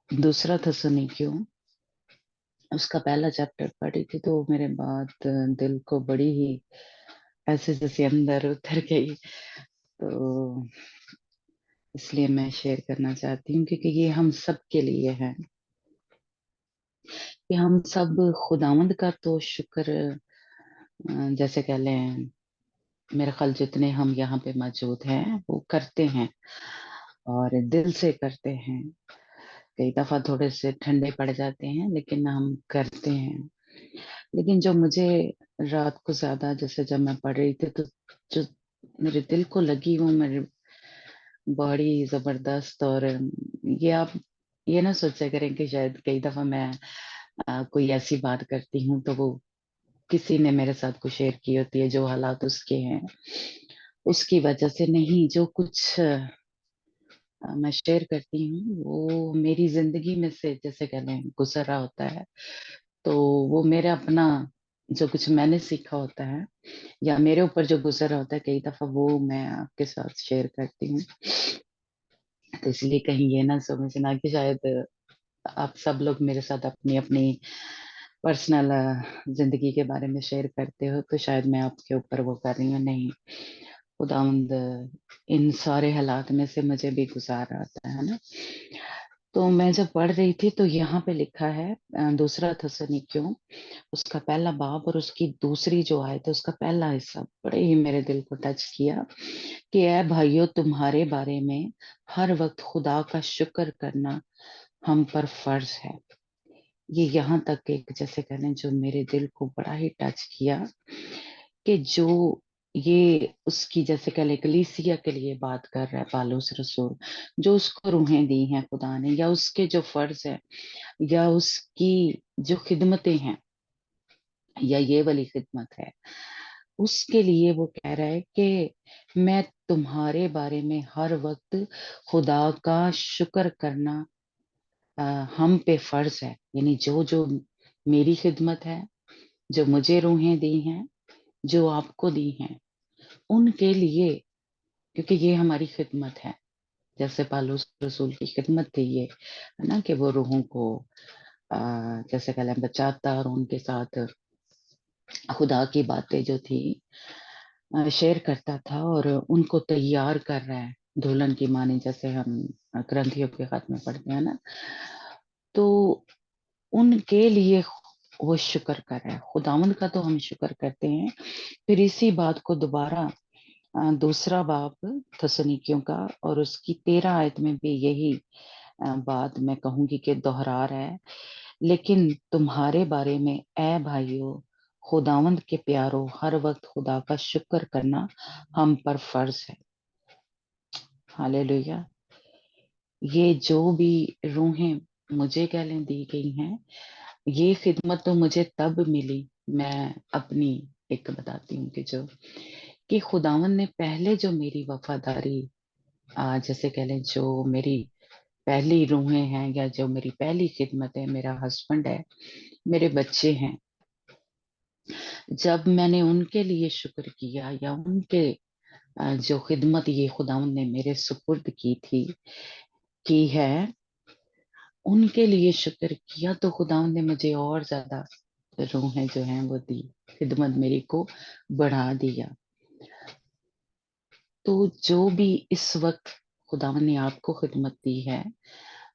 दूसरा थिस्सलुनीकियों उसका पहला चैप्टर पढ़ी थी तो मेरे बात दिल को बड़ी ही ऐसे जैसे अंदर उतर गई। तो इसलिए मैं शेयर करना चाहती हूँ क्योंकि ये हम सब के लिए है कि हम सब खुदावंद का तो शुक्र जैसे कह लें मेरे ख्याल जितने हम यहाँ पे मौजूद हैं वो करते हैं और दिल से करते हैं। कई दफा थोड़े से ठंडे पड़ जाते हैं लेकिन हम करते हैं। लेकिन जो मुझे रात को ज्यादा जैसे जब मैं पढ़ रही थी तो जो मेरे दिल को लगी वो मेरे बड़ी जबरदस्त। और ये आप ये ना सोचा करें कि शायद कई दफा मैं कोई ऐसी बात करती हूँ तो वो किसी ने मेरे साथ कुछ शेयर की होती है जो हालात उसके हैं उसकी वजह से नहीं। जो कुछ मैं शेयर करती हूँ वो मेरी जिंदगी में से जैसे कह लें गुजर रहा होता है तो वो मेरा अपना जो कुछ मैंने सीखा होता है या मेरे ऊपर जो गुजर रहा होता है कई दफा वो मैं आपके साथ शेयर करती हूँ। तो इसलिए कहीं ये ना समझना कि शायद आप सब लोग मेरे साथ अपनी अपनी पर्सनल जिंदगी के बारे में शेयर करते हो तो शायद मैं आपके ऊपर वो कर रही हूँ, नहीं। खुदावंद इन सारे हालात में से मुझे भी गुजारा आता है ना। तो मैं जब पढ़ रही थी तो यहाँ पे लिखा है दूसरा थिस्सलुनीकियों उसका पहला बाब और उसकी दूसरी जो आयत है उसका पहला हिस्सा बड़े ही मेरे दिल को टच किया कि ऐ भाइयों तुम्हारे बारे में हर वक्त खुदा का शुक्र करना हम पर फर्ज है। ये यहाँ तक एक जैसे कहने जो मेरे दिल को बड़ा ही टच किया कि जो ये उसकी जैसे कह ले कलीसिया के लिए बात कर रहा है पालूस रसूल, जो उसको रूहें दी हैं खुदा ने या उसके जो फर्ज है या उसकी जो खिदमतें हैं या ये वाली खिदमत है उसके लिए वो कह रहा है कि मैं तुम्हारे बारे में हर वक्त खुदा का शुक्र करना हम पे फर्ज है। यानी जो जो मेरी खिदमत है जो मुझे रूहें दी हैं, जो आपको दी हैं, उनके लिए, क्योंकि ये हमारी खिदमत है। जैसे पौलुस रसूल की खिदमत थी ये, है ना, कि वो रूहों को जैसे कलम बचाता और उनके साथ खुदा की बातें जो थी शेयर करता था और उनको तैयार कर रहा है दुल्हन की माने, जैसे हम ग्रंथियों के खत में पढ़ते हैं ना। तो उनके लिए वो शुक्र कर रहा है। खुदावंद का तो हम शुक्र करते हैं। फिर इसी बात को दोबारा दूसरा बाब थस्सलुनीकियों का और उसकी 13 आयत में भी यही बात मैं कहूंगी कि दोहरा रहा है। लेकिन तुम्हारे बारे में ए भाइयों, खुदावंद के प्यारो, हर वक्त खुदा का शुक्र करना हम पर फर्ज है। हालेलुया। ये जो भी रूहें मुझे कह लें दी गई हैं, ये खिदमत तो मुझे तब मिली। मैं अपनी एक बताती हूँ कि जो कि खुदावंद ने पहले जो मेरी वफादारी जैसे कह लें जो मेरी पहली रूहें हैं या जो मेरी पहली खिदमत है, मेरा हस्बैंड है, मेरे बच्चे हैं, जब मैंने उनके लिए शुक्र किया या उनके जो खिदमत ये खुदावंद ने मेरे सुपुर्द की थी की है, उनके लिए शुक्र किया, तो खुदावंद ने मुझे और ज्यादा रूहें जो हैं वो दी, खिदमत मेरी को बढ़ा दिया। तो जो भी इस वक्त खुदावंद ने आपको खिदमत दी है,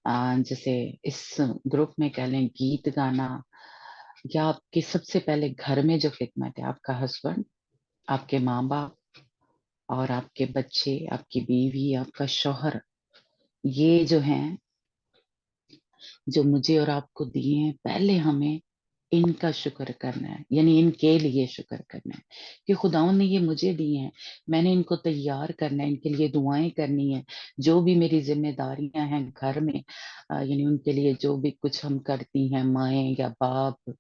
जैसे इस ग्रुप में कह लें गीत गाना, या आपकी सबसे पहले घर में जो खिदमत है, आपका हस्बैंड, आपके माँ बाप और आपके बच्चे, आपकी बीवी, आपका शौहर, ये जो हैं जो मुझे और आपको दिए हैं, पहले हमें इनका शुक्र करना है, यानी इनके लिए शुक्र करना है कि खुदावंद ने ये मुझे दिए हैं, मैंने इनको तैयार करना है, इनके लिए दुआएं करनी है। जो भी मेरी जिम्मेदारियां हैं घर में, यानी उनके लिए जो भी कुछ हम करती हैं, माएँ या बाप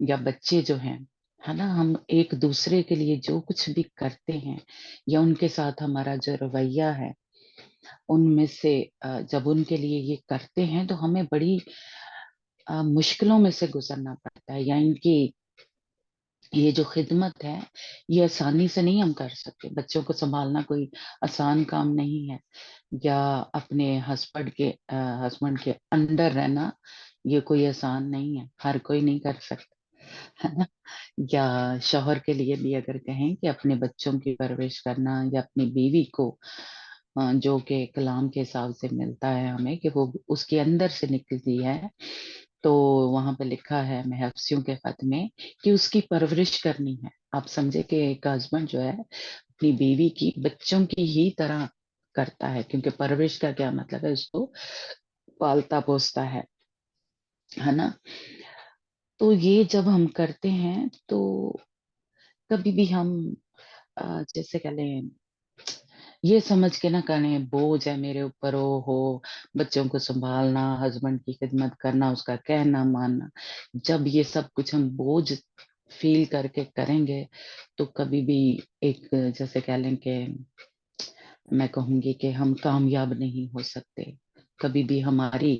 या बच्चे जो हैं, है ना, हम एक दूसरे के लिए जो कुछ भी करते हैं या उनके साथ हमारा जो रवैया है, उनमें से जब उनके लिए ये करते हैं तो हमें बड़ी मुश्किलों में से गुजरना पड़ता है, या इनकी ये जो खिदमत है ये आसानी से नहीं हम कर सकते। बच्चों को संभालना कोई आसान काम नहीं है, या अपने हस्बैंड के अंडर रहना ये कोई आसान नहीं है, हर कोई नहीं कर सकता, है ना। या शौहर के लिए भी अगर कहें कि अपने बच्चों की परवरिश करना या अपनी बीवी को जो कि कलाम के हिसाब से मिलता है हमें कि वो उसके अंदर से निकलती है, तो वहां पे लिखा है महफ्सियों के खत में कि उसकी परवरिश करनी है। आप समझे कि एक हस्बैंड जो है अपनी बीवी की बच्चों की ही तरह करता है, क्योंकि परवरिश का क्या मतलब है, उसको पालता पोसता है ना। तो ये जब हम करते हैं तो कभी भी हम जैसे कह लें ये समझ के ना करें बोझ है मेरे ऊपर, ओ हो, बच्चों को संभालना, हस्बैंड की खिदमत करना, उसका कहना मानना, जब ये सब कुछ हम बोझ फील करके करेंगे तो कभी भी एक जैसे कह लें कि मैं कहूंगी कि हम कामयाब नहीं हो सकते। कभी भी हमारी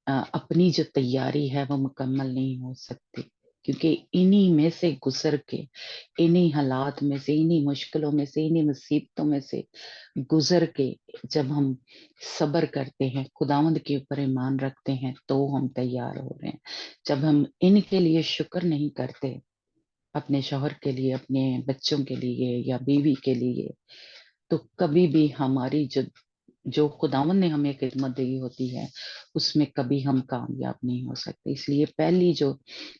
अपनी जो तैयारी है वो मुकम्मल नहीं हो सकती, क्योंकि इन्हीं में से गुजर के, इन्हीं हालात में से, इन्हीं मुश्किलों में से, इन्हीं मुसीबतों में से गुजर के जब हम सब्र करते हैं, खुदावंद के ऊपर ईमान रखते हैं, तो हम तैयार हो रहे हैं। जब हम इनके लिए शुक्र नहीं करते, अपने शौहर के लिए, अपने बच्चों के लिए या बीवी के लिए, तो कभी भी हमारी जो जो खुदावन ने हमें खिदमत दी होती है उसमें कभी हम कामयाब नहीं हो सकते। इसलिए पहली जो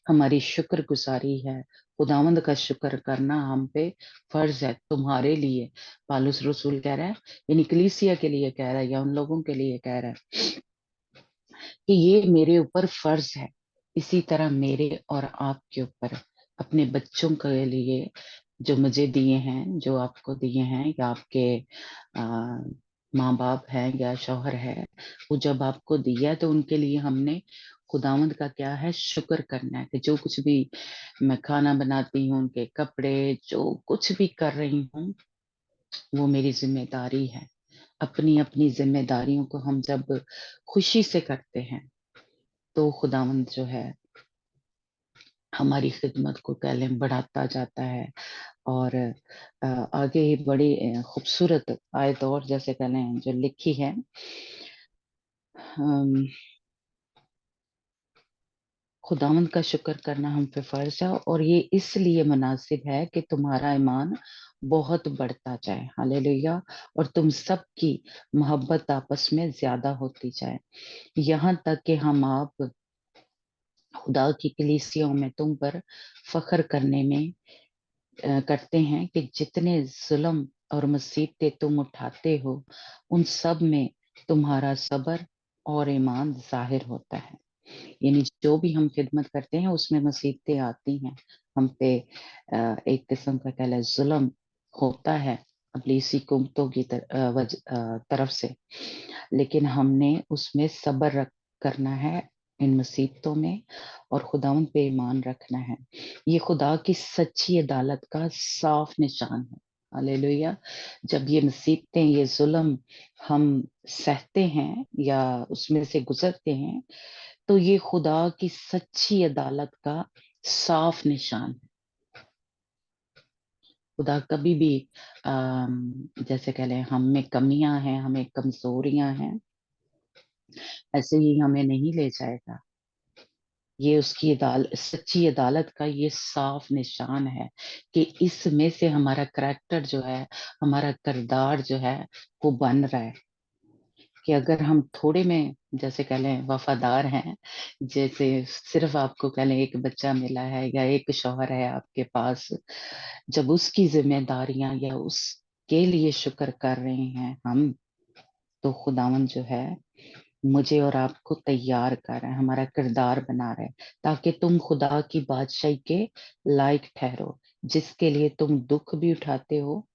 हमारी शुक्रगुजारी है, खुदावंद का शुक्र करना हम पे फर्ज है। तुम्हारे लिए पौलुस रसूल कह रहा है, यानी कलीसिया के लिए कह रहा है या उन लोगों के लिए कह रहा है कि ये मेरे ऊपर फर्ज है। इसी तरह मेरे और आपके ऊपर अपने बच्चों के लिए जो मुझे दिए हैं, जो आपको दिए हैं, या आपके माँ बाप हैं या शौहर है, वो जब आपको दिया तो उनके लिए हमने खुदावंद का क्या है, शुक्र करना है। कि जो कुछ भी मैं खाना बनाती हूँ, उनके कपड़े, जो कुछ भी कर रही हूँ, वो मेरी जिम्मेदारी है। अपनी अपनी जिम्मेदारियों को हम जब खुशी से करते हैं तो खुदावंद जो है हमारी खिदमत को कह लें बढ़ाता जाता है। और आगे ही बड़ी खूबसूरत आयत और जैसे कह लें जो लिखी है, खुदावंद का शुक्र करना हम पे फर्ज है, और ये इसलिए मुनासिब है कि तुम्हारा ईमान बहुत बढ़ता जाए, हालेलुया, और तुम सबकी मोहब्बत आपस में ज्यादा होती जाए, यहाँ तक कि हम आप खुदा की कलीसियों में तुम पर फख्र करने में करते हैं कि जितने जुल्म और मुसीबतें तुम उठाते हो, उन सब में तुम्हारा सब्र और ईमान जाहिर होता है। यानी जो भी हम खिदमत करते हैं उसमें मुसीबतें आती हैं हम पे, एक किस्म का कह लें जुल्म होता है इब्लीसी कुमतों की तरफ से, लेकिन हमने उसमें सब्र करना है इन मुसीबतों में, और खुदाउन पे ईमान रखना है। ये खुदा की सच्ची अदालत का साफ निशान है, हालेलुया। जब ये मुसीबतें, ये जुल्म हम सहते हैं या उसमें से गुजरते हैं, तो ये खुदा की सच्ची अदालत का साफ निशान है। खुदा कभी भी जैसे कह लें हम में कमियां हैं, हमें कमजोरियां हैं, ऐसे ही हमें नहीं ले जाएगा। ये उसकी सच्ची अदालत का ये साफ निशान है कि इसमें से हमारा करैक्टर जो है, हमारा किरदार जो है, वो बन रहा है। कि अगर हम थोड़े में जैसे कह लें वफादार हैं, जैसे सिर्फ आपको कह लें एक बच्चा मिला है या एक शौहर है आपके पास, जब उसकी जिम्मेदारियां या उसके लिए शुक्र कर रहे हैं हम, तो खुदावन जो है मुझे और आपको तैयार कर रहा है, हमारा किरदार बना रहा है, ताकि तुम खुदा की बादशाही के लायक ठहरो, जिसके लिए तुम दुख भी उठाते हो,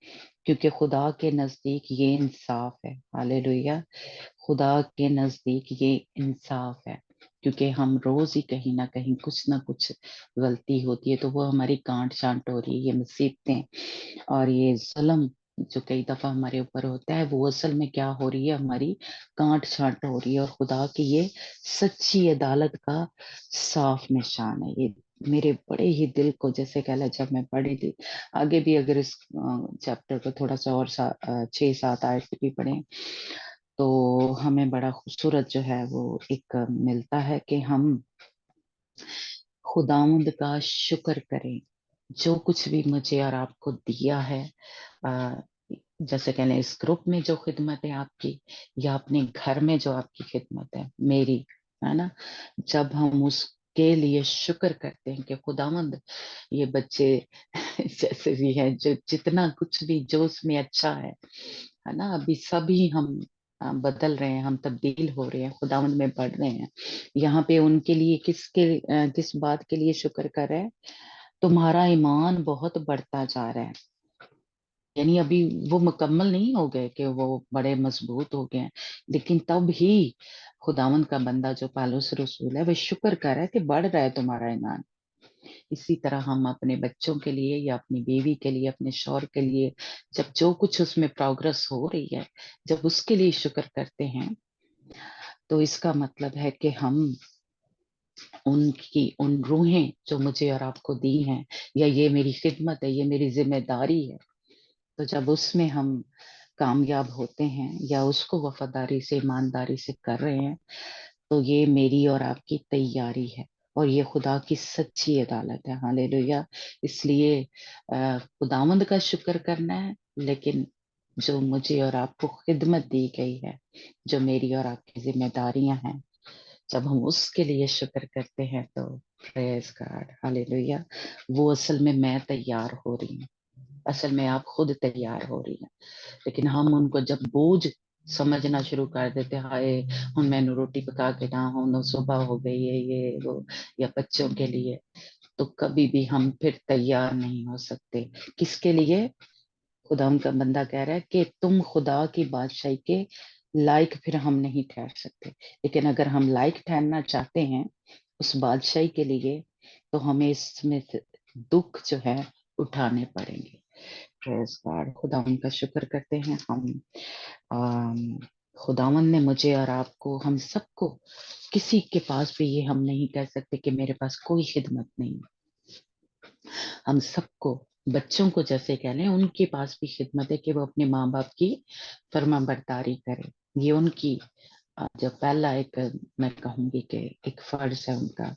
क्योंकि खुदा के नजदीक ये इंसाफ है, हालेलुया। खुदा के नजदीक ये इंसाफ है, क्योंकि हम रोज ही कहीं ना कुछ गलती होती है, तो वो हमारी गांठ छांट हो रही है, ये मुसीबतें और ये जुल्म जो कई दफा हमारे ऊपर होता है, वो असल में क्या हो रही है, हमारी गांठ छांट हो रही है, और खुदा की ये सच्ची अदालत का साफ निशान है। ये मेरे बड़े ही दिल को जैसे कह ला, जब मैं पढ़ी थी, आगे भी अगर इस चैप्टर को थोड़ा सा और 6-7 आयत भी पढ़े, तो हमें बड़ा खूबसूरत जो है वो एक मिलता है कि हम खुदावंद का शुक्र करें जो कुछ भी मुझे और आपको दिया है। आ, जैसे कहने इस ग्रुप में जो खिदमत है आपकी, या अपने घर में जो आपकी खिदमत है, मेरी, है ना, जब हम उसके लिए शुक्र करते हैं कि खुदावंद ये बच्चे जैसे भी है, जो जितना कुछ भी जो उसमें अच्छा है ना, अभी सभी हम बदल रहे हैं, हम तब्दील हो रहे हैं, खुदावंद में बढ़ रहे हैं। यहाँ पे उनके लिए किस बात के लिए शुक्र कर रहे हैं? तुम्हारा ईमान बहुत बढ़ता जा रहा है, यानी अभी वो मुकम्मल नहीं हो गए कि वो बड़े मजबूत हो गए हैं, लेकिन तब ही खुदावंद का बंदा जो पालूस रसूल है, वो शुक्र कर रहा है कि बढ़ रहा है तुम्हारा ईमान। इसी तरह हम अपने बच्चों के लिए या अपनी बीवी के लिए, अपने शौहर के लिए, जब जो कुछ उसमें प्रोग्रेस हो रही है, जब उसके लिए शुक्र करते हैं, तो इसका मतलब है कि हम उनकी उन रूहें जो मुझे और आपको दी हैं, या ये मेरी खिदमत है, ये मेरी जिम्मेदारी है, तो जब उसमें हम कामयाब होते हैं या उसको वफादारी से, ईमानदारी से कर रहे हैं, तो ये मेरी और आपकी तैयारी है, और ये खुदा की सच्ची अदालत है, हालेलुया। इसलिए खुदावंद का शुक्र करना है, लेकिन जो मुझे और आपको खिदमत दी गई है, जो मेरी और आपकी जिम्मेदारियां हैं, जब हम उसके लिए शुक्र करते हैं, तो प्रेज गॉड, हालेलुया, वो असल में मैं तैयार हो रही हूँ, असल में आप खुद तैयार हो रही हैं। लेकिन हम उनको जब बोझ समझना शुरू कर देते, हाय हुन मैंने रोटी पका के ना, हुन सुबह हो गई है, ये वो, या बच्चों के लिए, तो कभी भी हम फिर तैयार नहीं हो सकते। किसके लिए? खुदा उनका बंदा कह रहा है कि तुम खुदा की बादशाही के लायक फिर हम नहीं ठहर सकते, लेकिन अगर हम लायक ठहरना चाहते हैं उस बादशाही के लिए, तो हमें इसमें से दुख जो है उठाने पड़ेंगे। प्रेज गॉड, खुदा उनका शुक्र करते हैं हम। आम, खुदावन ने मुझे और आपको, हम सबको, किसी के पास भी ये हम नहीं कह सकते कि मेरे पास कोई खिदमत नहीं, हम सबको, बच्चों को जैसे कह लें, उनके पास भी खिदमत है कि वो अपने माँ बाप की फर्माबरदारी करें। ये उनकी जो पहला एक, मैं कहूंगी कि एक फर्ज है उनका,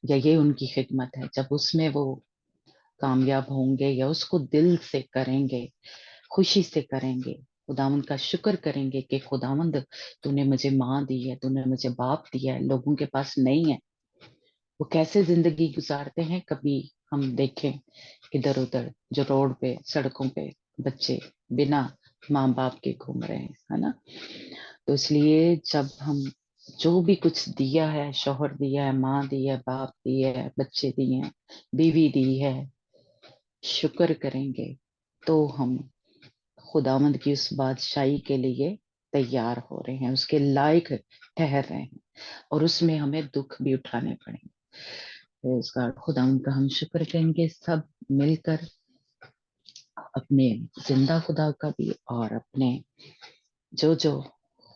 या ये उनकी खिदमत है। जब उसमें वो कामयाब होंगे या उसको दिल से करेंगे, खुशी से करेंगे, खुदावंद का शुक्र करेंगे कि खुदावंद तूने मुझे माँ दी है, तूने मुझे बाप दिया है, लोगों के पास नहीं है। वो कैसे जिंदगी गुजारते हैं, कभी हम देखें इधर उधर जो रोड पे, सड़कों पे बच्चे बिना माँ बाप के घूम रहे हैं, है ना। तो इसलिए जब हम जो भी कुछ दिया है, शौहर दिया है, माँ दी है, बाप दिए है, बच्चे दिए हैं, बीवी दी है, शुक्र करेंगे तो हम खुदावंद की उस बादशाही के लिए तैयार हो रहे हैं, उसके लायक ठहर रहे हैं, और उसमें हमें दुख भी उठाने पड़ेंगे। तो इसका खुदावंद का हम शुक्र करेंगे सब मिलकर, अपने जिंदा खुदा का भी, और अपने जो जो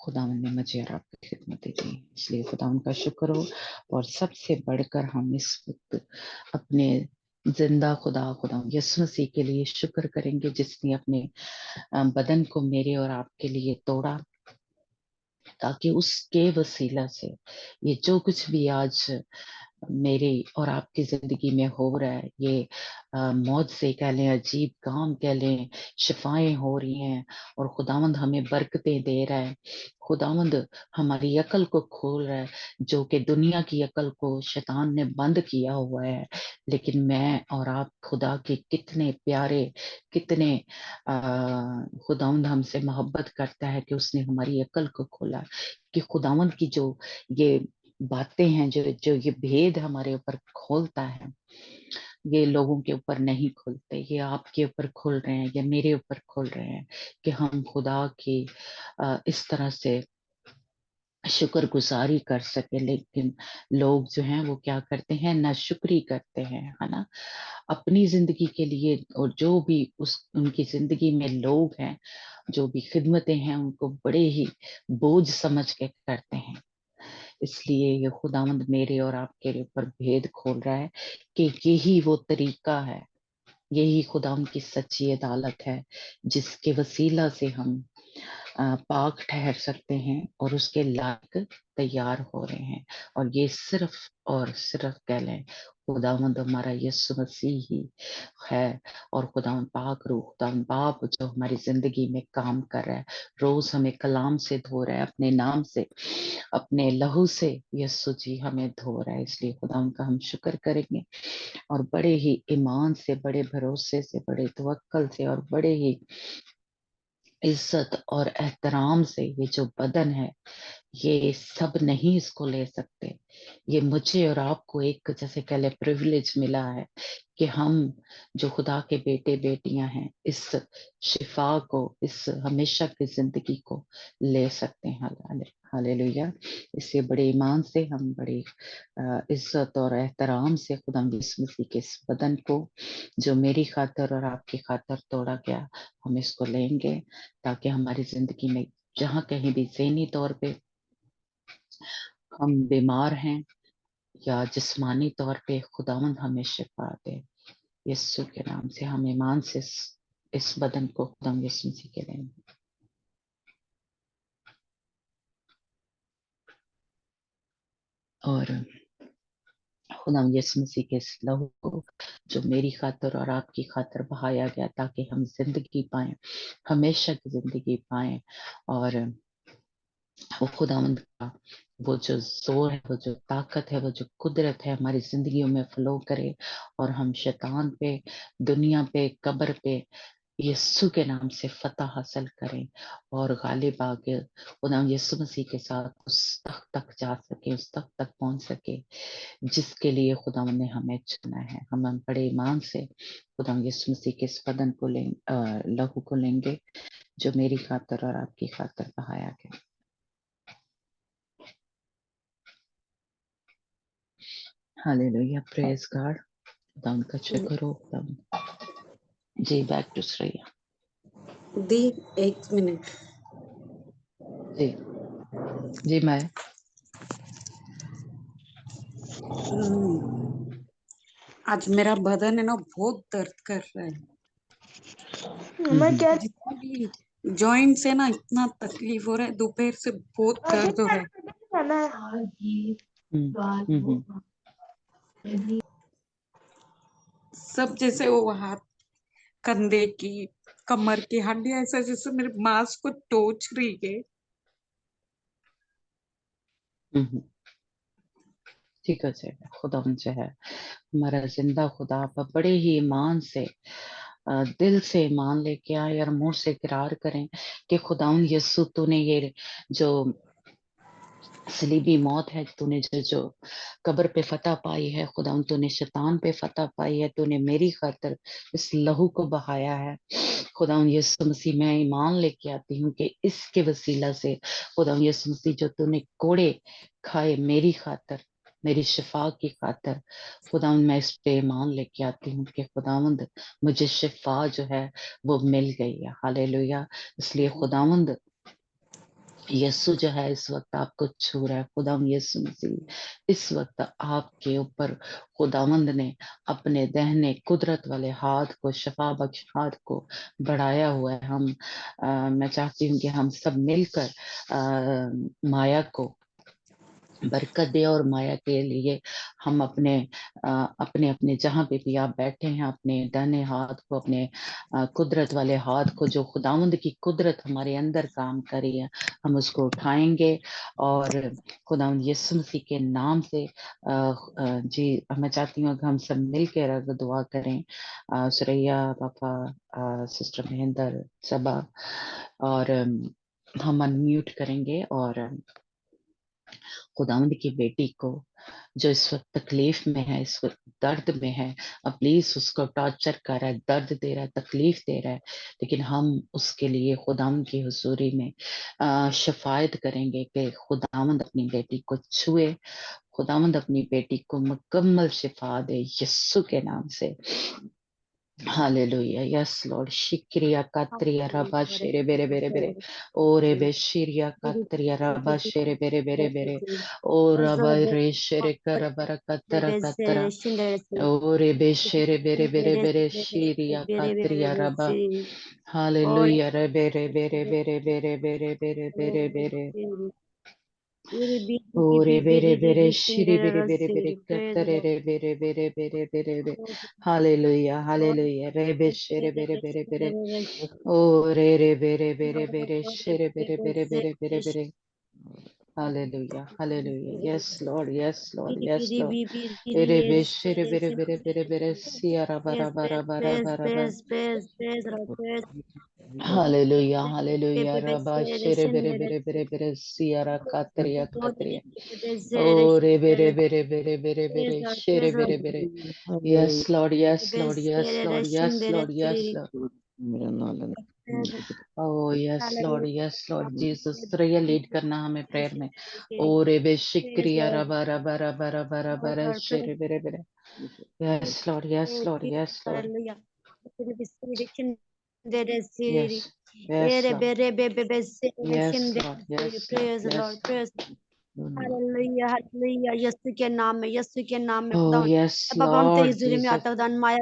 खुदावंद ने मुझे और आपकी खिदमत दी, इसलिए खुदावंद का शुक्र हो। और सबसे बढ़कर हम इस वक्त अपने जिंदा खुदा यीशु मसीह के लिए शुक्र करेंगे, जिसने अपने बदन को मेरे और आपके लिए तोड़ा, ताकि उसके वसीला से ये जो कुछ भी आज मेरी और आपकी जिंदगी में हो रहा है, ये मौत से कह लें, अजीब काम कह लें, शिफाएं हो रही हैं, और खुदावंद हमें बरकतें दे रहा है। खुदावंद हमारी अकल को खोल रहा है, जो कि दुनिया की अकल को शैतान ने बंद किया हुआ है। लेकिन मैं और आप खुदा के कितने प्यारे, कितने खुदावंद हमसे मोहब्बत करता है कि उसने हमारी अकल को खोला, कि खुदावंद की जो ये बातें हैं, जो जो ये भेद हमारे ऊपर खोलता है, ये लोगों के ऊपर नहीं खुलते, ये आपके ऊपर खुल रहे हैं, या मेरे ऊपर खुल रहे हैं, कि हम खुदा की इस तरह से शुक्रगुजारी कर सके। लेकिन लोग जो हैं वो क्या करते हैं, नाशुक्री करते हैं, है ना, अपनी जिंदगी के लिए। और जो भी उस उनकी जिंदगी में लोग हैं, जो भी खिदमतें हैं, उनको बड़े ही बोझ समझ के करते हैं। इसलिए ये खुदावंद मेरे और आपके ऊपर भेद खोल रहा है कि यही वो तरीका है, यही खुदावंद की सच्ची अदालत है, जिसके वसीला से हम पाक ठहर सकते हैं और उसके लायक तैयार हो रहे हैं। और ये सिर्फ और सिर्फ कह लें, खुदावंद हमारा यीशु मसीह ही है, और खुदावंद पाक रूह, खुदावंद बाप जो हमारी जिंदगी में काम कर रहा है, रोज हमें कलाम से धो रहा है, अपने नाम से, अपने लहू से यीशु जी हमें धो रहा है। इसलिए खुदावंद का हम शुक्र करेंगे, और बड़े ही ईमान से, बड़े भरोसे से, बड़े तवक्कल से, और बड़े ही इज्जत और एहतराम से, ये जो बदन है, ये सब नहीं इसको ले सकते। ये मुझे और आपको एक, जैसे कह ले, प्रिविलेज मिला है कि हम जो खुदा के बेटे बेटियां हैं, इस शिफा को, इस हमेशा की जिंदगी को ले सकते हैं। हालेलुया। इससे बड़े ईमान से हम बड़ी इज्जत और एहतराम से खुदा यीशु मसीह के इस बदन को, जो मेरी खातर और आपकी खातर तोड़ा गया, हम इसको लेंगे, ताकि हमारी जिंदगी में जहाँ कहीं भी ज़हनी तौर पे हम बीमार हैं, या जिस्मानी तौर पे, खुदावंद हमें शिफा दे। यीशु के नाम से हम ईमान से इस बदन को खुदा यीशु मसीह के देंगे। और खुदा यीशु मसीह के इस लहू को, जो मेरी खातर और आपकी खातर बहाया गया, ताकि हम जिंदगी पाएं, हमेशा की जिंदगी पाएं, और वो खुदावंद का वो जो जोर है, वो जो ताकत है, वो जो कुदरत है, हमारी जिंदगियों में फ्लो करे, और हम शैतान पे, दुनिया पे, कब्र पे यीशु के नाम से फतह हासिल करें, और गालिब आगे खुदा यीशु मसीह के साथ उस तक तक जा सके, उस तक तक पहुंच सके जिसके लिए खुदा ने हमें चुना है। हम बड़े ईमान से खुदा यीशु मसीह के इस बदन को लहू को लेंगे, जो मेरी खातर और आपकी खातर बहाया गया। हालेलुया, प्रेज गॉड। खुदा उनका शुक्र हो। जी, बैक टू श्रेया। दी 1 मिनट। जी जी, मैं आज मेरा बदन है ना बहुत दर्द कर रहा है। मैं क्या जितना भी जॉइंट से ना इतना तकलीफ हो रहा है, दोपहर से बहुत दर्द हो रहा है। सब जैसे वो हाथ, कंधे की, कमर की हड्डियां ऐसा जैसे मेरे मांस को टोच रही है। ठीक है जी, खुदा जो है हमारा जिंदा खुदा, आप बड़े ही ईमान से दिल से ईमान लेके आए और मुंह से इकरार करें कि खुदावन यीशु तूने ये जो सलीबी मौत है, तूने जो कब्र पे फतह पाई है, खुदावन तूने शैतान पे फतह पाई है, तूने मेरी खातिर इस लहू को बहाया है। खुदावन यीशु मसीह, मैं ईमान लेके आती हूँ कि इसके वसीला से खुदावन यीशु मसीह जो तूने कोड़े खाए मेरी खातिर, मेरी शिफा की खातिर, खुदावंद मैं इस पे ईमान लेके आती हूँ कि खुदावंद मुझे शिफा जो है वो मिल गई है। हालेलुया। इसलिए खुदावंद यीशु जो है इस वक्त आपको छू रहा है। खुदावंद यीशु मसीह इस वक्त आपके ऊपर खुदावंद ने अपने दहने कुदरत वाले हाथ को, शफा बख्श हाथ को बढ़ाया हुआ है। मैं चाहती हूँ कि हम सब मिलकर माया को बरकत दे और माया के लिए हम अपने अपने जहां पे भी आप बैठे हैं, अपने दाहिने हाथ को, अपने कुदरत वाले हाथ को, जो खुदावंद की कुदरत हमारे अंदर काम कर रही है, हम उसको उठाएंगे और खुदावंद यीशु मसीह के नाम से जी मैं चाहती हूँ कि हम सब मिलकर अगर दुआ करें, सुरैया पापा, सिस्टर महेंद्र, सबा, और हम अनम्यूट करेंगे और खुदावंद की बेटी को जो इस वक्त तकलीफ में है, इस वक्त दर्द में है, अब प्लीज उसको टॉर्चर कर रहा है, दर्द दे रहा है, तकलीफ दे रहा है, लेकिन हम उसके लिए खुदावंद की हुजूरी में शफायत करेंगे कि खुदावंद अपनी बेटी को छुए, खुदावंद अपनी बेटी को मुकम्मल शिफा दे यीशु के नाम से। Hallelujah. Yes, Lord. Shikriya katriya rabba shere bere bere bere. Ore be shiriya katriya rabba shere bere bere bere. O rabba re shere karabara katara katara. Ore be shere bere bere bere shiriya katriya rabba. Hallelujah. Re bere bere bere bere bere bere bere bere. Ore bere bere shiri bere bere bere katare re bere bere bere bere bere. Hallelujah, hallelujah. Re be shere bere bere bere. Ore re bere bere bere shere bere bere bere bere bere. Hallelujah, hallelujah. Yes, Lord, yes, Lord, yes, Lord. Re be shere bere bere bere bere. Siara bara bara bara bara bara. Hallelujah, hallelujah. Rabba shere bere bere bere bere. Siara katriya katriya. Oh, re bere bere bere bere bere. Shere bere bere. Yes, Lord, yes, Lord, yes, Lord, yes, Lord, yes, Lord. Oh, yes, Lord, yes, Lord, Jesus. Surya lead करना हमें prayer में. Oh, रे बे शिक्रिया रबा रबा रबा रबा रबा रे शेरे बेरे बेरे. Yes, Lord, yes, Lord, yes, Lord. Yes, yes, Lord. Yes, Lord, yes, Praise the yes. Lord, praise हालेलुया हालेलुया यीशु के नाम में, यीशु के नाम में Oh, खुदावन yes, बाबा हम तेरी Lord, हुजूरी में Jesus. आते खुदावन माया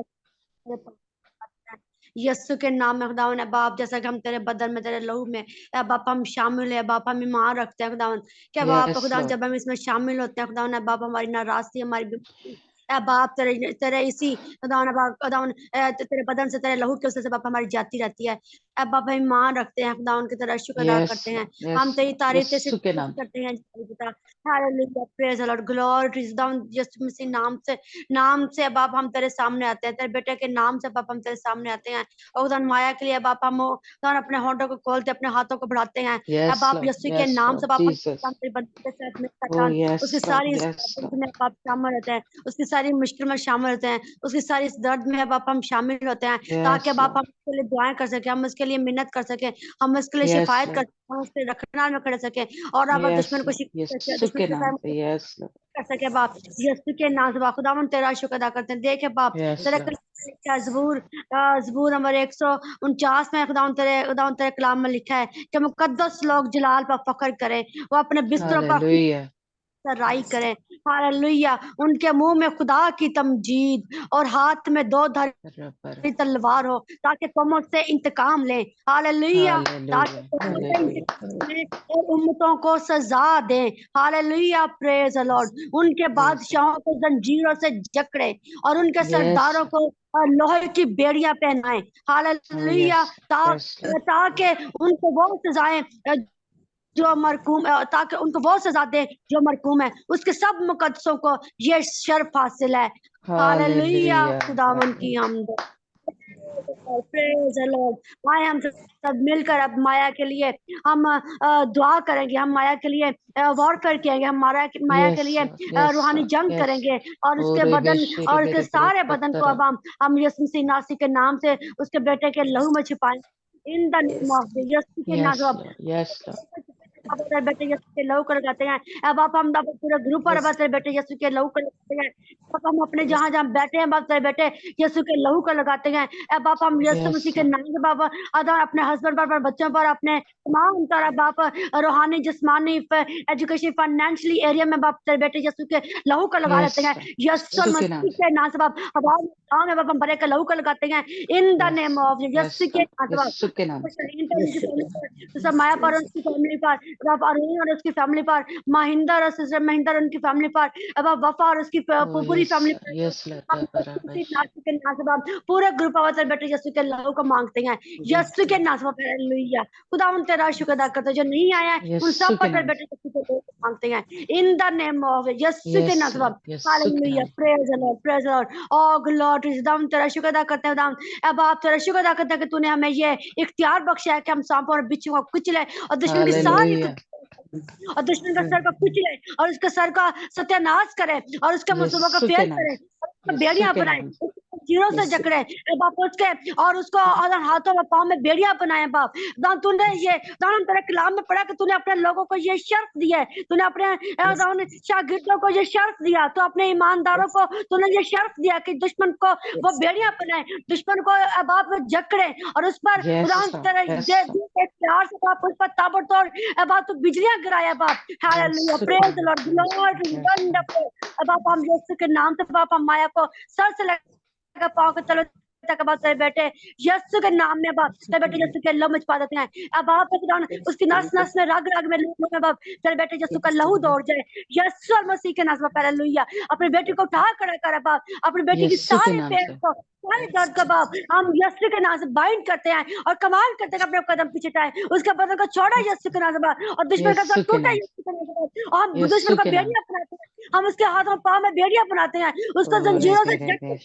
यीशु के नाम में खुदावन है बाप, जैसा कि हम तेरे बदन में, तेरे लहू में है बाप हम शामिल है बाप, हम ईमान रखते हैं खुदावन क्या बाप Yes, खुदावन Lord. जब हम इसमें शामिल होते हैं खुदावन है बाप हमारी नाराजगी, हमारी बीमारी है बाप तेरे तेरे इसी खुदावन है बाप खुदावन तेरे बदन से, तेरे लहू के उससे बाप हमारी जाती रहती है बाप हम ईमान रखते हैं खुदावन की तरह शुक्र अदा Yes, करते हैं, Lord. हम Yes, तेरी Lord. तारीफ से यीशु के नाम. करते हैं पिता hallelujah praise the Lord glory to खुदावन यीशु मसीह नाम से बाप हम तेरे सामने आते हैं, तेरे बेटे के नाम से बाप हम तेरे सामने आते हैं और खुदावन माया के लिए बाप हम खुदावन अपने होठों को खोलते, अपने हाथों को बढ़ाते हैं Yes, बाप Lord. यीशु के Yes, नाम से Lord. बाप हम Jesus. तेरे बंदे के साथ में Oh, yes, उसकी Lord. सारी Yes, Lord. में बाप शामिल होते हैं, उसकी सारी मुश्किल में शामिल होते हैं, उसकी सारी इस दर्द में बाप हम शामिल होते हैं ताकि Yes, बाप Lord. हम उसके लिए दुआएं कर सके, हम उसके लिए मिन्नत कर सके, हम उसके लिए Yes, शिफायत कर Lord. सके, हम उसके रखना में कर सके और अब Yes, दुश्मन को Lord. यीशु दुश्मन के के नाम साथ पे. Yes, Lord. कर सके बाप यीशु के नाम से बाप खुदावन तेरा शुक्र अदा करते हैं। देखे बाप Yes, तेरे Lord. जबूर नंबर 149 में खुदावन तेरे कलाम में लिखा है कि मुकद्दस लोग जलाल पर फख्र करें, वो अपने बिस्तरों पर Hallelujah. सराई करें। हालेलुया। उनके मुंह में खुदा की तमजीद और हाथ में दो धारी तलवार हो, ताकि तुम उससे इंतकाम लें। हालेलुया। ताकि तुम उससे इंतकाम लें और उम्मतों को सजा दें। हालेलुया। Praise the Lord. उनके बादशाहों को जंजीरों से जकड़े और उनके सरदारों को लोहे की बेड़ियां पहनाएं। हालेलुया। ताकि उनको वो सजाएं जो मरकूम, ताकि उनको वो सजा दे जो मरकूम है। उसके सब मुकद्दसों को ये शर्फ हासिल है। हालेलुया। खुदावन की हमद। Praise the Lord. आए हम सब मिलकर अब माया के लिए हम दुआ करेंगे। हम माया के लिए वॉरफेयर करेंगे। हम माया के लिए रूहानी जंग करेंगे और उसके बदन और उसके सारे बदन को अब हम यीशु मसीह नासी के नाम से उसके बेटे के लहू में छिपाएं। इन द नेम ऑफ यीशु के नाम से बेटे यीशु के लहू को लगाते हैं। अब आप हम पूरे ग्रुप पर अब तेरे बेटे यीशु के लहू को लगाते हैं। अब हम अपने जहाँ जहाँ बैठे हैं बाप तेरे बेटे यीशु के लहू को लगाते हैं। अब बाप हम यीशु मसीह के नाम से बाप अदा अपने हस्बैंड पर, अपने बच्चों पर, अपने तमाम तरह बाप रूहानी जिस्मानी एजुकेशन फाइनेंशियली एरिया में बाप तेरे बेटे यीशु के लहू को लगा लेते हैं। यीशु मसीह के नाम से बाप हवा में बाप हम बड़े के लहू को लगाते हैं। In the name of Yeshu के नाम से सब माया पर, उनकी फैमिली पर, अब अरुण और उसकी फैमिली पर, महिंदर और सिस्टर महिंदर उनकी फैमिली पर, अब वफा और उसकी पूरी फैमिली पर, पूरे ग्रुप आवाज बेटे यीशु के लहू को मांगते हैं। यीशु के नाम से हालेलुया। खुदा उन तेरा शुक्र अदा करते हैं जो नहीं आया है उन सब पर बेटे यीशु के लहू को मांगते हैं। In the name of Yeshu के नाम से hallelujah. Praise the Lord, praise the Lord. Oh God खुदा तेरा शुक्र अदा करते हैं। अब आप तेरा शुक्र अदा करते हैं कि तूने हमें ये इख्तियार बख्शा है कि हम सांपों और बिच्छू को कुचले और दुश्मन की सारी और दुश्मन का सर का कुचले और उसके सर का सत्यानाश करे और उसके मंसूबों का फेल करे, बेड़ियां बनाए, जीरो से जकड़े बाप उसके और उसको हाथों में पाँव में बेड़ियां बनाए। बाप तूने ये दान तेरे कलाम में पढ़ा कि तूने अपने लोगों को ये शर्त दी है, तूने अपने शागिर्दों को ये शर्त दिया, तो अपने ईमानदारों को तूने ये शर्त दिया कि दुश्मन को वो बेड़ियां बनाए, दुश्मन को बाप जकड़े और उस पर प्यार से बाप उस पर ताबड़तोड़ बाप तू बिजलियां गिराया बाप। Hallelujah. Praise the Lord, Lord is wonderful. बाप हम यीशु के नाम से बाप हम माया को सर से लेकर पांव के तले तक बाप तेरे बेटे यीशु के नाम में बाप तेरे बेटे यीशु के लहू में छुपा देते हैं। अब बाप उसकी नस नस में रग रग में लहू में बाप तेरे बेटे यीशु का लहू दौड़ जाए यीशु मसीह के नाम में। हालेलुया। अपने बेटी को उठा खड़ा कर बाप, अपनी बेटी की सारी पेट को सारे दर्द का बाप हम यीशु के नाम से बाइंड करते हैं और कमाल करते हैं अपने कदम पीछे टाए उसके बदन को छोड़ा यीशु के नाम से बाप और दुश्मन का सर टूटा यीशु के नाम से बाप और हम दुश्मन का बेड़ियां बनाते हैं, हम उसके हाथों पांव में बेड़ियां बनाते हैं, उसको जंजीरों से जकड़ते हैं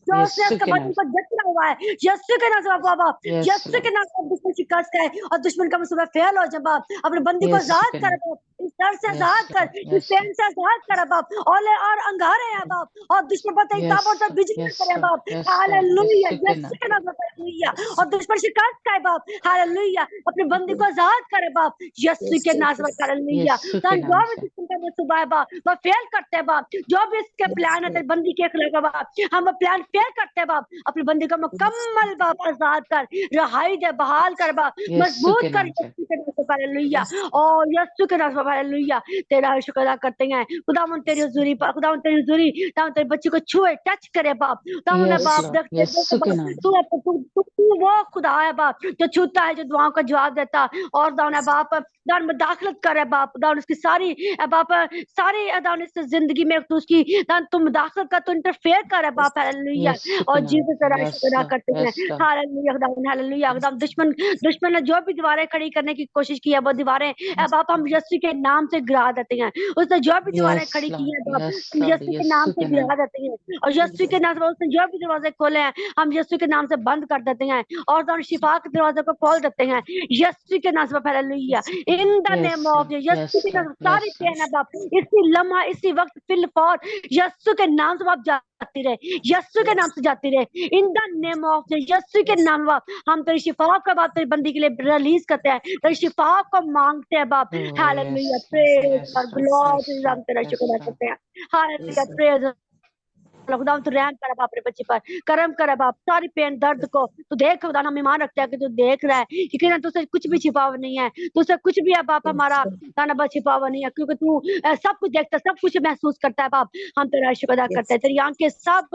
जो उसने उसके बदन को जकड़ा हुआ है यीशु के नाम से बाप। यीशु के नाम से दुश्मन शिकस्त है और दुश्मन का मुसीबत फेल हो जाए बाप। अपने बंदी को आजाद कर बाप, इस डर से आजाद कर, इस पेन से आजाद कर बाप, ओले और अंगारे हैं बाप और दुश्मन पर ताबड़तोड़ बिजली करे बाप। हालेलुया। यीशु के नाम में हालेलुया। और दुश्मन शिकस्त का है बाप। हालेलुया। अपने बंदी को आजाद करे बाप यीशु के नाम से। हालेलुया। जो भी दुश्मन का मुसीबत है बाप वो फेल करते हैं बाप, जो भी इसके प्लान है तेरी बंदी के खिलाफ बाप हम प्लान फेल करते हैं बाप। अपनी बंदी को मुकम्मल बाप आजाद कर, रिहाई दे, बहाल कर बाप, मजबूत कर यीशु के नाम से। हालेलुया। और यीशु के नाम से हालेलुया। तेरा शुक्र अदा करते हैं खुदावन तेरी हुजूरी पर, खुदावन तेरी हुजूरी ताऊ तेरे बच्चे को छुए टच करे बाप, ताऊ ने बाप तू वो खुदा है बाप जो छूता है, जो दुआओं का जवाब देता और दाऊन है बाप दान में दाखिलत करे बाप, दाऊन उसकी सारी बाप सारी दाऊन इस जिंदगी में तू उसकी दान तुम दाखिलत कर, तू इंटरफेयर करे बाप। हालेलुया। और जीसस तेरा शुक्र अदा करते हैं। हालेलुया। खुदावन हालेलुया। खुदावन दुश्मन ने जो भी दीवारें खड़ी करने की कोशिश की है वो दीवारें बाप हम यीशु के नाम से गिरा देते हैं। उसने जो भी दीवारें खड़ी की है बाप हम यीशु के नाम से गिरा देते हैं और यीशु के नाम से उसने जो भी दरवाजे खोले हैं हम यीशु के नाम से बंद कर देते हैं और दाऊन शिफा के दरवाजे को खोल देते हैं यीशु के नाम से। हालेलुया। In the name of Yeshu के नाम से सारी पेन है बाप इसी लम्हा इसी वक्त फिल फॉर यीशु के नाम से बाप जाती रहे, यीशु के नाम से जाती रहे। इन द नेम ऑफ यीशु के नाम बाप हम तेरी शिफा का बाप तेरी बंदी के लिए रिलीज करते हैं, तेरी शिफा को मांगते हैं बाप। हालेलुया। प्रेज और ग्लोरी हम तेरा शुक्र करते हैं। हालेलुया। प्रेज खुदा तू रहम कर बाप रे बच्चे पर, करम कर बाप, सारी पेन दर्द को तू देख खुदा, हम ईमान रखते हैं कि तू देख रहा है, क्योंकि ना तुझसे कुछ भी छिपा हुआ नहीं है, तुझसे कुछ भी है बाप हमारा ताना बा छिपा हुआ नहीं है, क्योंकि तू सब कुछ देखता है, सब कुछ महसूस करता है बाप। हम तेरा शुक्र अदा करते हैं, तेरी आंखें सब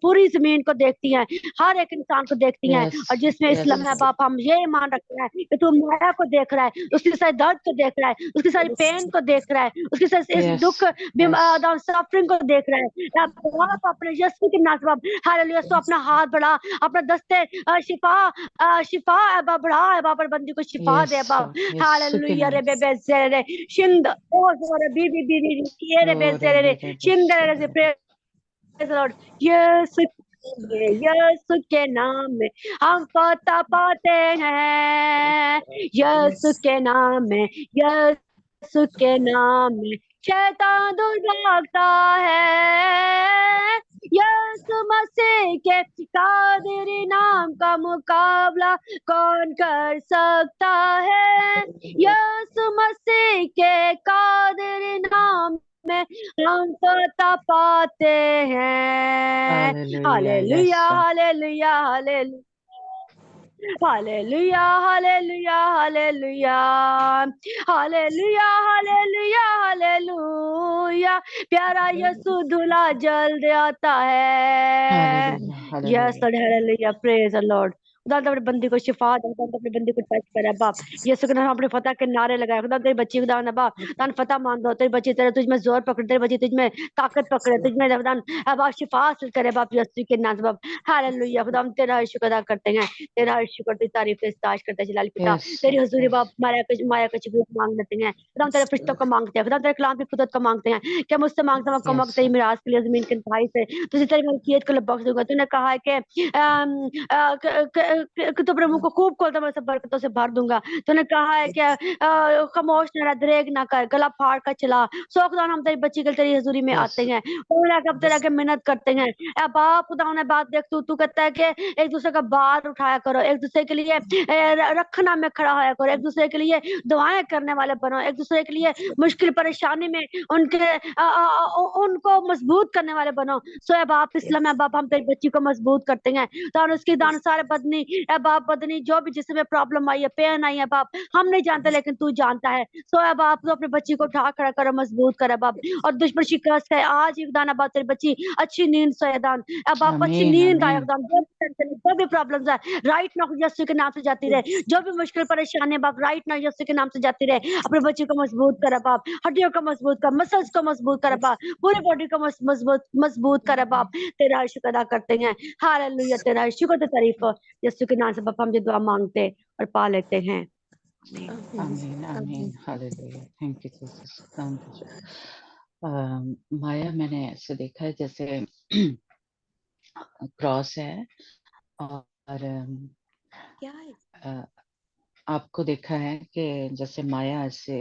पूरी जमीन को देखती हैं, हर एक इंसान को देखती हैं, यस और जिसमें यस इस्लाम है बाप, हम ये ईमान रखते हैं कि तू माया को देख रहा है, उसकी सारी दर्द को देख रहा है, उसकी सारी पेन को देख रहा है, उसकी सारी इस यस दुख सफरिंग को देख रहा है। या बाप अपने यीशु के नाम से बाप, हालेलुया, सो अपना हाथ बढ़ा, अपना दस्ते शिफा है बाप, बढ़ा है बाप, और बंदी को शिफा दे बाप, यीशु के हालेलुया नाम रे बेबे से रे शिंद ओ जोरे बी ये रे बे से रे शिंद रे से प्रेज लॉर्ड। यीशु यीशु के नाम में हम फतह पाते हैं, यीशु के नाम में, यीशु के नाम में शैतान दूर भागता है, यीशु मसीह के कादिर नाम का मुकाबला कौन कर सकता है, यीशु मसीह के कादिर नाम में हम फतह पाते हैं। Hallelujah hallelujah yes hallelujah hallelujah hallelujah hallelujah hallelujah hallelujah hallelujah hallelujah, प्यारा यीशु धुला जल्द आता है। Hallelujah yes Lord, hallelujah, praise the Lord. खुदा तो अपने बंदी को शिफा दे, खुदा तो अपने बंदी को टच करे बाप, यीशु के नाम अपने फतह के नारे लगाए, खुदा तेरी बच्ची खुदा ना बाप तान फतह मान दो, तेरी बच्ची तेरे तुझ में जोर पकड़े, तेरी बच्ची तुझ में ताकत पकड़े, तुझ में खुदा अब शिफा हासिल करे बाप, यीशु के नाम से बाप। हालेलुया, खुदा हम तेरा शुक्र अदा करते हैं, तेरा शुक्र, तेरी तारीफ इस्ताज करते हैं जलाल पिता, यस तेरी हजूरी यस बाप, माया का चुगली मांग लेते हैं, खुदा हम तेरे फरिश्तों को मांगते हैं, खुदा हम तेरे कलाम की कुदरत को मांगते हैं, क्या मुझसे मांगते हैं मौका यस तेरी मिराज के लिए जमीन के इंतहाई से तुझे तेरी मलकियत को बख्श दूंगा। तूने कहा है कि तू अपने मुंह को खूब खोलता मैं सब बरकतों से भर दूंगा। तूने कहा है कि खामोश न रह, दरेग ना कर, गला फाड़ कर चला। सो खुदा हम तेरी बच्ची के लिए तेरी हजूरी में यस आते हैं, तेरे आगे मिन्नत करते हैं। ए बाप खुदा ने बात देख, तू कहता है कि एक दूसरे का बार उठाया करो, एक दूसरे के लिए रखना में खड़ा होया करो, एक दूसरे के लिए दुआएं करने वाले बनो, एक दूसरे के लिए मुश्किल परेशानी में उनको मजबूत करने वाले बनो। सो ए बाप इस्लाम है बाप, हम तेरी बच्ची को मजबूत करते हैं, तान उसकी दान सारे बदनी ए बाप, बदनी जो भी जिसमें प्रॉब्लम आई है, पेन आई है बाप, हम नहीं जानते लेकिन तू जानता है। सो ए बाप तू अपनी बच्ची को उठा खड़ा कर, मजबूत करे बाप, और दुश्मन शिकस्त है आज ही दाना बाप, तेरी बच्ची अच्छी नींद सोए दान ए बाप, अच्छी आमीन नींद आए आमीन दान, जो भी प्रॉब्लम्स है राइट नाउ यीशु के नाम से जाती रहे, जो भी मुश्किल परेशानी है बाप राइट नाउ यीशु के नाम से जाती रहे। अपने बच्चे को मजबूत करे बाप, हड्डियों को मजबूत कर, मसल्स को मजबूत करे बाप, पूरी बॉडी को मजबूत मजबूत करे बाप। तेरा शुक्र अदा करते हैं, हालेलुया, तेरा शुक्र ते तारीफ हो, यीशु के नाम से बाप हम ये दुआ मांगते और पा लेते हैं, आमीन। आमीन आमीन हालेलुया thank you Jesus thank you Maya मैंने ऐसे देखा है जैसे क्रॉस है और आपको देखा है कि जैसे माया ऐसे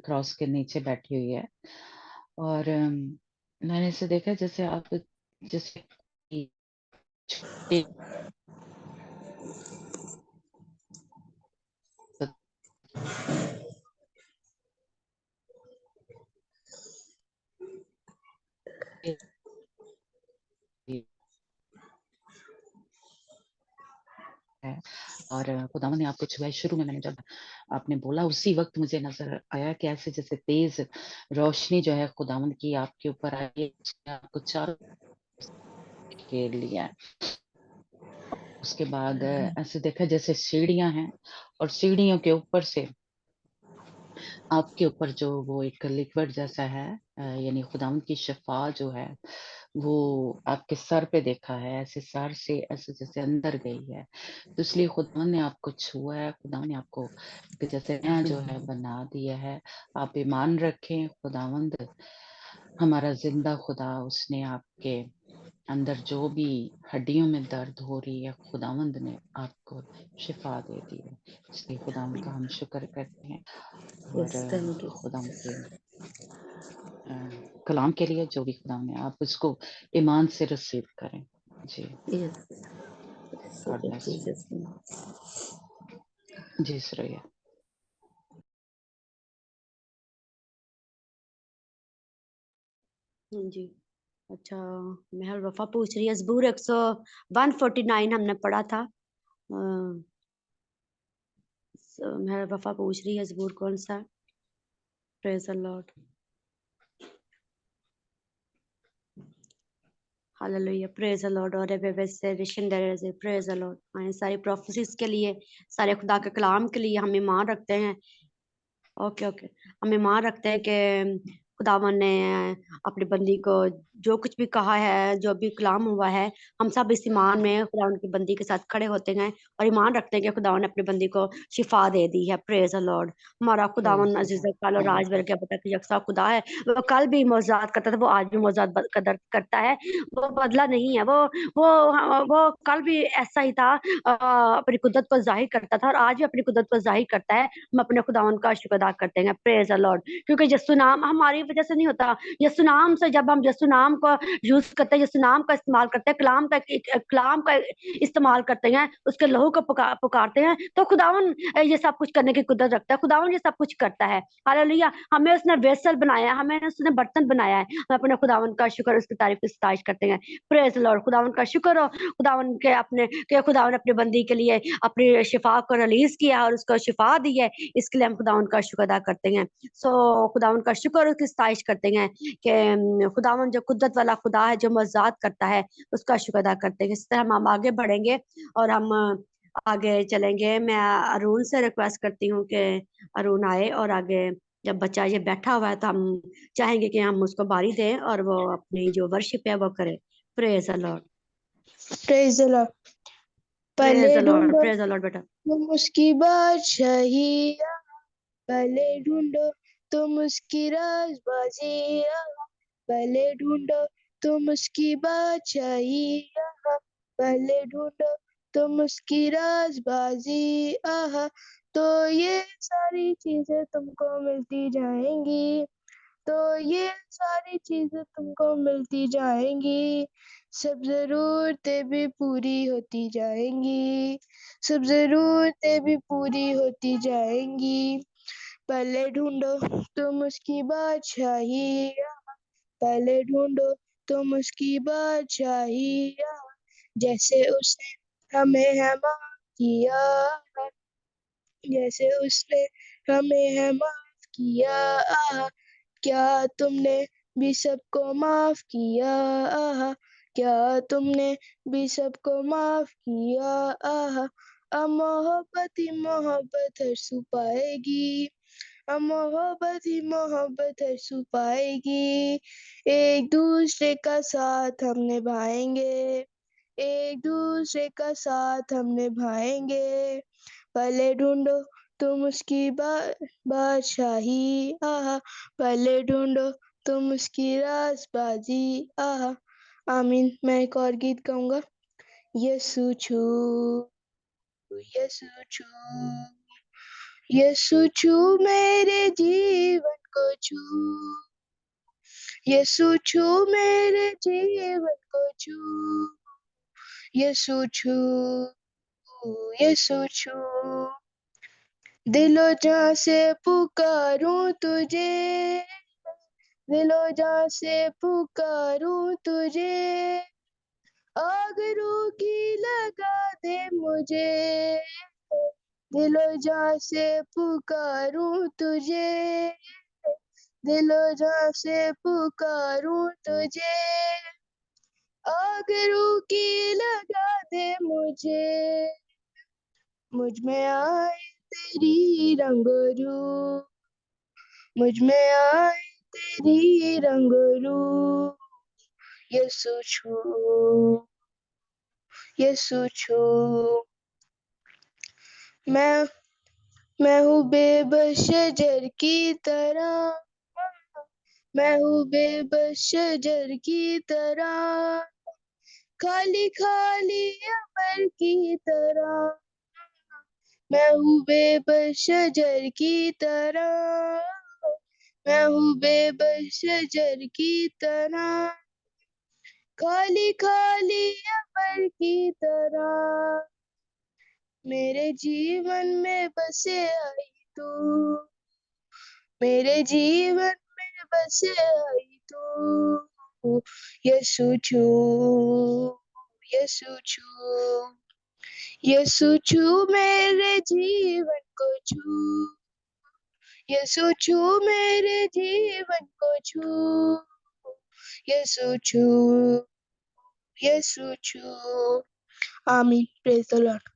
क्रॉस के नीचे बैठी हुई है और मैंने ऐसे देखा है जैसे आप जैसे छोटे है और खुदावंद ने आपको छुआ शुरू में मैंने जब आपने बोला उसी वक्त मुझे नजर आया कि ऐसे जैसे तेज रोशनी जो है खुदावंद की आपके ऊपर आई है, आपको चारों घेर लिया है। उसके बाद ऐसे देखा जैसे सीढ़ियां हैं और सीढ़ियों के ऊपर से आपके ऊपर जो वो एक लिक्विड जैसा है यानी खुदावंद की शिफा जो है वो आपके सर पे देखा है, ऐसे सर से ऐसे जैसे अंदर गई है, तो इसलिए खुदावंद ने आपको छुआ है, खुदावंद ने आपको एक जैसे नया जो है बना दिया है। आप ईमान रखें, खुदावंद हमारा जिंदा खुदा उसने आपके अंदर जो भी हड्डियों में दर्द हो रही है खुदावंद ने आपको शिफा दे दी है, इसलिए खुदावंद का हम शुक्र करते हैं और खुदावंद के कलाम के लिए जो भी खुदा ने आप उसको ईमान से रिसीव करें जी। गॉड ब्लेस यू जी श्रेया। जी अच्छा, मेहर वफा पूछ रही है ज़बूर 149 हमने पढ़ा था। मेहर वफा पूछ रही है ज़बूर कौन सा? Praise the Lord. Hallelujah, praise the Lord. और प्रेज द लॉर्ड। हाँ, सारी प्रोफेसीज के लिए, सारे खुदा के कलाम के लिए हम ईमान रखते हैं। ओके ओके, हम ईमान रखते हैं कि खुदावन ने अपनी बंदी को जो कुछ भी कहा है, जो भी कलाम हुआ है, हम सब इस ईमान में खुदावन की बंदी के साथ खड़े होते हैं और ईमान रखते हैं कि खुदावन ने अपनी बंदी को शिफा दे दी है। Praise the Lord. हमारा खुदावन अजीज कल और राज भर के बता कि यकसा खुदा है। वो कल भी मौजूद करता था, वो आज भी मौजूद कदर करता है। वो बदला नहीं है। वो कल भी ऐसा ही था, अपनी कुदरत को जाहिर करता था और आज भी अपनी कुदरत को जाहिर करता है। हम अपने खुदावन का शुक्र अदा करते हैं। Praise the Lord. क्योंकि यीशु नाम हमारी वजह से नहीं होता। यीशु नाम से जब हम यीशु नाम को यूज करते हैं, यीशु नाम का इस्तेमाल करते हैं, कलाम का इस्तेमाल करते हैं, उसके लहू को पुकारते हैं, तो खुदावन ये सब कुछ करने की कुदरत रखता है। खुदावन ये सब कुछ करता है। हालेलुया। हमें उसने वेसल बनाया है, हमें उसने बर्तन बनाया है। हम अपने खुदावन का शुक्र, उसकी तारीफ की सताइश करते हैं। Praise the Lord. खुदावन का शुक्र हो, खुदावन के अपने के खुदावन अपनी बंदी के लिए अपनी शिफा को रिलीज किया और उसको शिफा दी है। इसके लिए हम खुदावन का शुक्र अदा करते हैं। सो खुदावन का शुक्र और उसकी सताइश करते हैं कि खुदावन जो कुदरत वाला खुदा है, जो मौजूद करता है, उसका शुक्र अदा करते हैं। इस तरह हम आगे बढ़ेंगे और हम आगे चलेंगे। मैं अरुण से रिक्वेस्ट करती हूँ कि अरुण आए और आगे, जब बच्चा ये बैठा हुआ है तो हम चाहेंगे कि हम उसको बारी दें और वो अपनी जो वर्शिप है वो करे। Praise the Lord. Praise the Lord. Praise पहले द लॉर्ड। ढूंढो प्रेज द लॉर्ड बेटा। तुम उसकी बादशाही, पहले ढूंढो तुम उसकी राजबाजी, पहले ढूंढो तुम उसकी बादशाही, पहले ढूंढो तुम उसकी राजबाजी, आहा, तो ये सारी चीजें तुमको मिलती जाएंगी, तो ये सारी चीजें तुमको मिलती जाएंगी, सब जरूरतें भी पूरी होती जाएंगी, सब जरूरतें भी पूरी होती जाएंगी। पहले ढूंढो तुम उसकी बादशाही, पहले ढूंढो तुम उसकी बादशाही, जैसे उसने हमें है माफ किया, जैसे उसने हमें है माफ किया, क्या तुमने भी सबको माफ किया, क्या तुमने भी सबको माफ किया, अब मोहब्बत ही मोहब्बत हर पाएगी, अब मोहब्बत ही मोहब्बत हर पाएगी, एक दूसरे का साथ हम निभाएंगे, एक दूसरे का साथ हम निभाएंगे। पहले ढूंढो तुम उसकी बादशाही, पहले ढूंढो तुम उसकी राजबाजी, आमीन। मैं एक और गीत गाऊंगा। यीशु छू, यीशु छू, यीशु छू मेरे जीवन को छू, यीशु छू मेरे जीवन को छू, यीशु छू, यीशु छू, दिलो जान से पुकारूं तुझे, दिलो जान से पुकारूं तुझे, आग रूह की लगा दे मुझे, दिलो जान से पुकारूं तुझे, दिलो जान से पुकारूं तुझे, आग रूह की लगा दे मुझे, मुझ में आए तेरी रंगरू, मुझ में आए तेरी रंगरू, यीशु छू, यीशु छू, मैं हूँ बेबस शजर की तरह, मैं हूँ बेबस शजर की तरह, खाली खाली अमर की तरह, मैं हूँ बेबस शजर की तरह, मैं हूँ बेबस शजर की तरह, खाली खाली अमर की तरह, मेरे जीवन में बसे आई तू, मेरे जीवन में बसे आई तू, यीशु छू, यीशु छू, यीशु छू मेरे जीवन को छू, यीशु छू मेरे जीवन को छू, यीशु छू, यीशु छू। आमीन। Praise the Lord.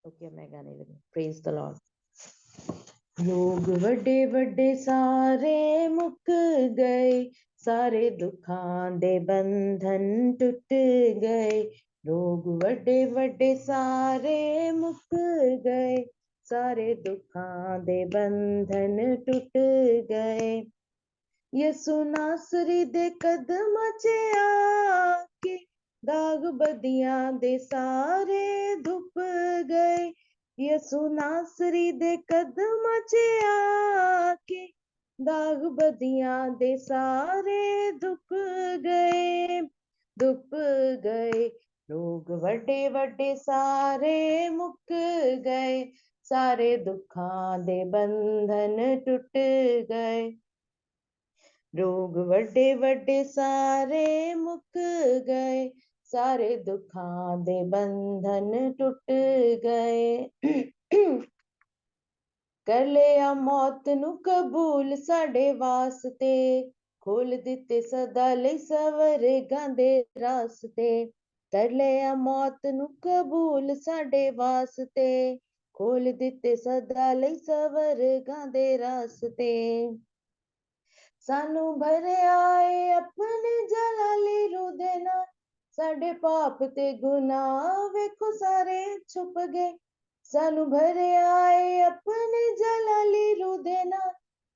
ओके मैं गाने लगी। Praise the Lord. लोग वड्डे वड्डे सारे मुक गए, सारे दुखां दे बंधन टुट गए। लोग वड्डे वड्डे सारे मुक गए, सारे दुखां दे बंधन टुट गए। यसु नासरी दे कदमां च आके दाग बदियां दे सारे धुप गए। यसु नासरी दे कदमां च आके दाग बदियां दे सारे धुप गए, धुप गए। लोग वड्डे वड्डे सारे मुक गए, सारे दुखां दे बंधन टुट गए। रोग वड्डे वड्डे सारे मुक गए, सारे दुखां दे बंधन टुट गए। कर लिया मौत नू कबूल साडे वास्ते, खोल दिते सदा लई सवरगां दे रास्ते। कर लिया मौत नू कबूल साडे वास्ते, खोल दिते सदा लई सवरगां दे रास्ते। सानू भरिया है अपने जलाली रूह दे नाल, साडे पाप ते गुनाह वेखो सारे छुप गए। सानू भरिया है अपने जलाली रूह दे नाल,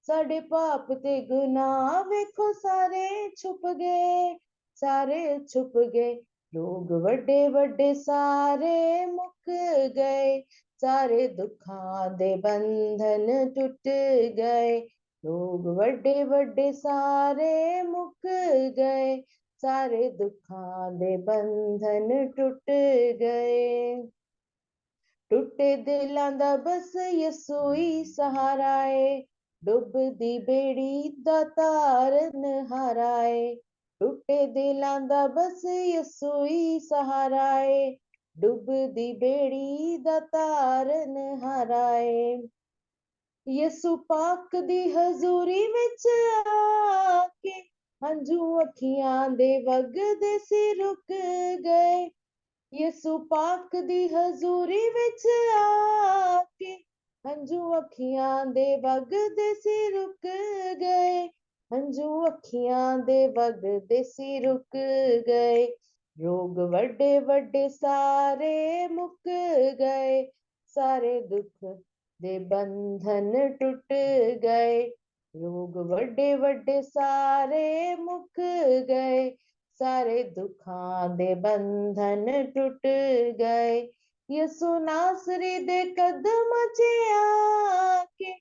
साडे पाप ते गुनाह वेखो सारे छुप गए, सारे छुप गए। लोग वड्डे वड्डे सारे मुक गए, सारे दुखां दे बंधन टुट गए। लोग वड्डे वड्डे सारे मुक गए, सारे दुखां दे बंधन टुट गए। टुटे दिलां दा बस यसू ही सहारा है, डुबदी बेड़ी दा तारनहारा है। टुटे दिलां दा बस यसू ही सहारा है, डुबदी बेड़ी दा तारनहारा है। यसु पाक दी हजूरी विच आके हंझू अखियां दे वगदे सी रुक गए। यसु पाक दी हजूरी विच आके हंझू अखियां दे वगदे सी रुक गए, हंझू अखियां दे वगदे सी रुक गए। रोग वड्डे वड्डे सारे मुक गए, सारे दुख दे बंधन टुट गए। रोग वड्डे वड्डे सारे मुक गए, सारे दुखां दे बंधन टुट गए। यसु नासरी दे कदमां च आके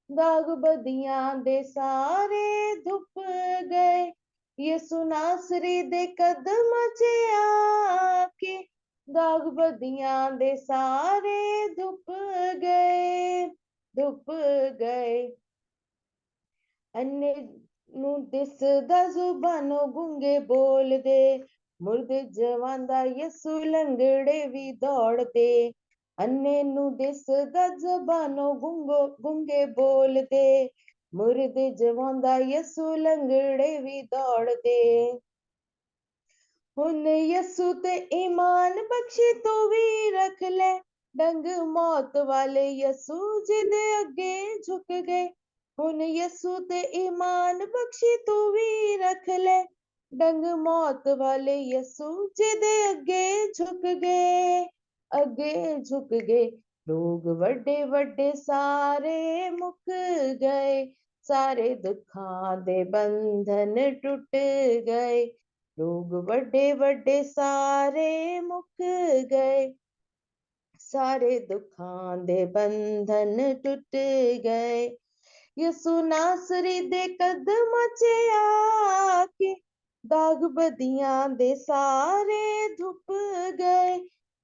दाग बदियां दे सारे धुप गए। यसु नासरी दे कदमां च आके दाग बदियां दे सारे धुप गए, धुप गए। अन्ने नू दिसदा जुबानों गूंगे बोलदे, मुर्दे जवांदा यसु लंगड़े भी दौड़दे। अन्ने नू दिसदा जुबानों गूंगे बोलदे, मुर्दे जवांदा यसु लंगड़े भी दौड़दे। हुन यसु ते ईमान बख्शी तू भी रख ले, डंग मौत वाले यसु जिदे अगे झुक गए। हुन यसु ते ईमान बख्शी तू भी रख ले, डंग मौत वाले यसु जिदे अगे झुक गए, अगे झुक गए। लोग वड्डे वड्डे सारे मुक गए, सारे दुखां दे बंधन टुट गए। लोग वड्डे वड्डे सारे मुक गए, सारे दुखां दे बंधन टुट गए। यसु नासरी दे कदमां च आके दाग बदियां दे सारे धुप गए।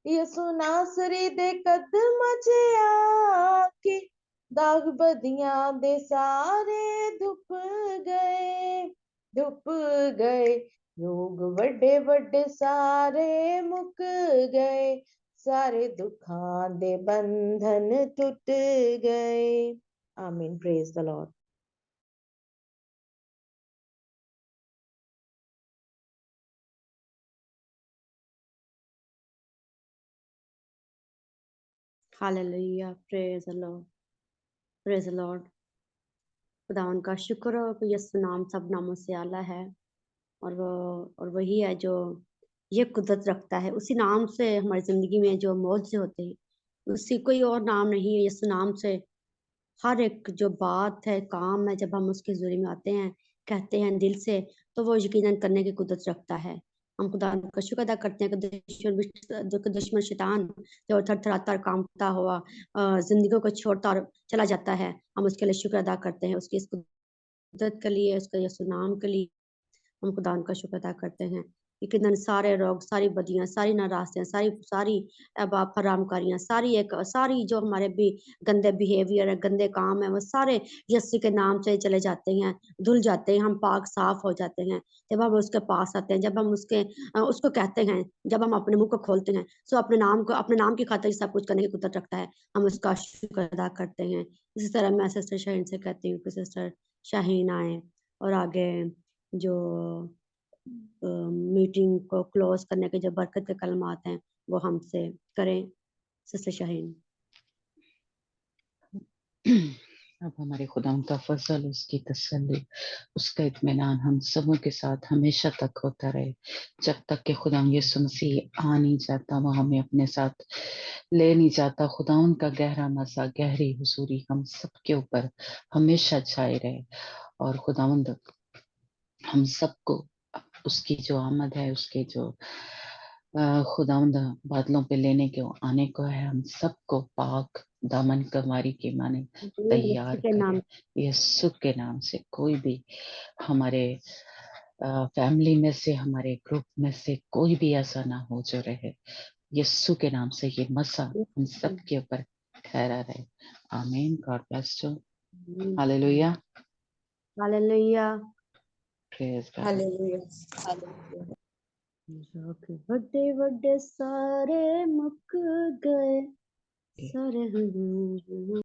यसु नासरी दे कदमां च आके दाग बदियां दे सारे धुप गए रोग वड्डे वड्डे सारे मुक गए सारे दुखां दे बंधन टुट गए आमीन praise the Lord hallelujah, praise the Lord, praise the Lord. खुदावन का शुक्र हो कि यीशु नाम सब नामों से आला है और वही है जो ये कुदरत रखता है। उसी नाम से हमारी जिंदगी में जो मौज होते हैं, उसी कोई और नाम नहीं है। यीशु नाम से हर एक जो बात है, काम है, जब हम उसके ज़रिए में आते हैं, कहते हैं दिल से, तो वो यकीनन करने की कुदरत रखता है। हम खुदा का शुक्र अदा करते हैं कि दुश्मन शैतान जो थरथराता कांपता हुआ जिंदगियों को छोड़ता और चला जाता है, हम उसके लिए शुक्र अदा करते हैं, उसकी इस कुदरत के लिए, उसके यीशु नाम के लिए हम खुदा का शुक्र अदा करते हैं कि कितने सारे रोग, सारी बदियां, सारी नाराज़ियाँ, सारी सारी बाप हरामकारियाँ, सारी जो हमारे भी गंदे बिहेवियर है, गंदे काम है, वो सारे यीशु के नाम से चले जाते हैं, धुल जाते हैं, हम पाक साफ हो जाते हैं। जब हम उसके पास आते हैं, जब हम उसको कहते हैं, जब हम अपने मुँह को खोलते हैं, सो अपने नाम की खातिर सब कुछ करने की कुदरत रखता है। हम उसका शुक्र अदा करते हैं। इसी तरह मैं सिस्टर शाहीन से कहती हूँ कि सिस्टर शाहीन आएँ और आगे जो मीटिंग को क्लोज करने के जो बरकत के कलमात हैं वो हमसे करें सिस्टर शाहीन। अब हमारे खुदा का फजल, उसकी तसल्ली, उसका इत्मीनान हम सबों के साथ हमेशा तक होता रहे, जब तक कि खुदा यीशु मसीह आ नहीं जाता, वो हमें अपने साथ ले नहीं जाता। खुदा का गहरा मज़ा, गहरी हुजूरी हम सबके ऊपर हमेशा छाए रहे और खुदावंद हम सबको उसकी जो आमद है, उसके जो खुदावंद बादलों पे लेने के आने को है, हम सबको पाक दामन कमारी के माने यीशु तैयार के नाम करे। यीशु के नाम से कोई भी हमारे फैमिली में से, हमारे ग्रुप में से कोई भी ऐसा ना हो जो रहे। यीशु के नाम से ये मसा हम सबके ऊपर ठहरा रहे। आमीन। God bless you. Hallelujah. Hallelujah. Praise God. Hallelujah रोग बड़े बड़े सारे मुक गए, सारे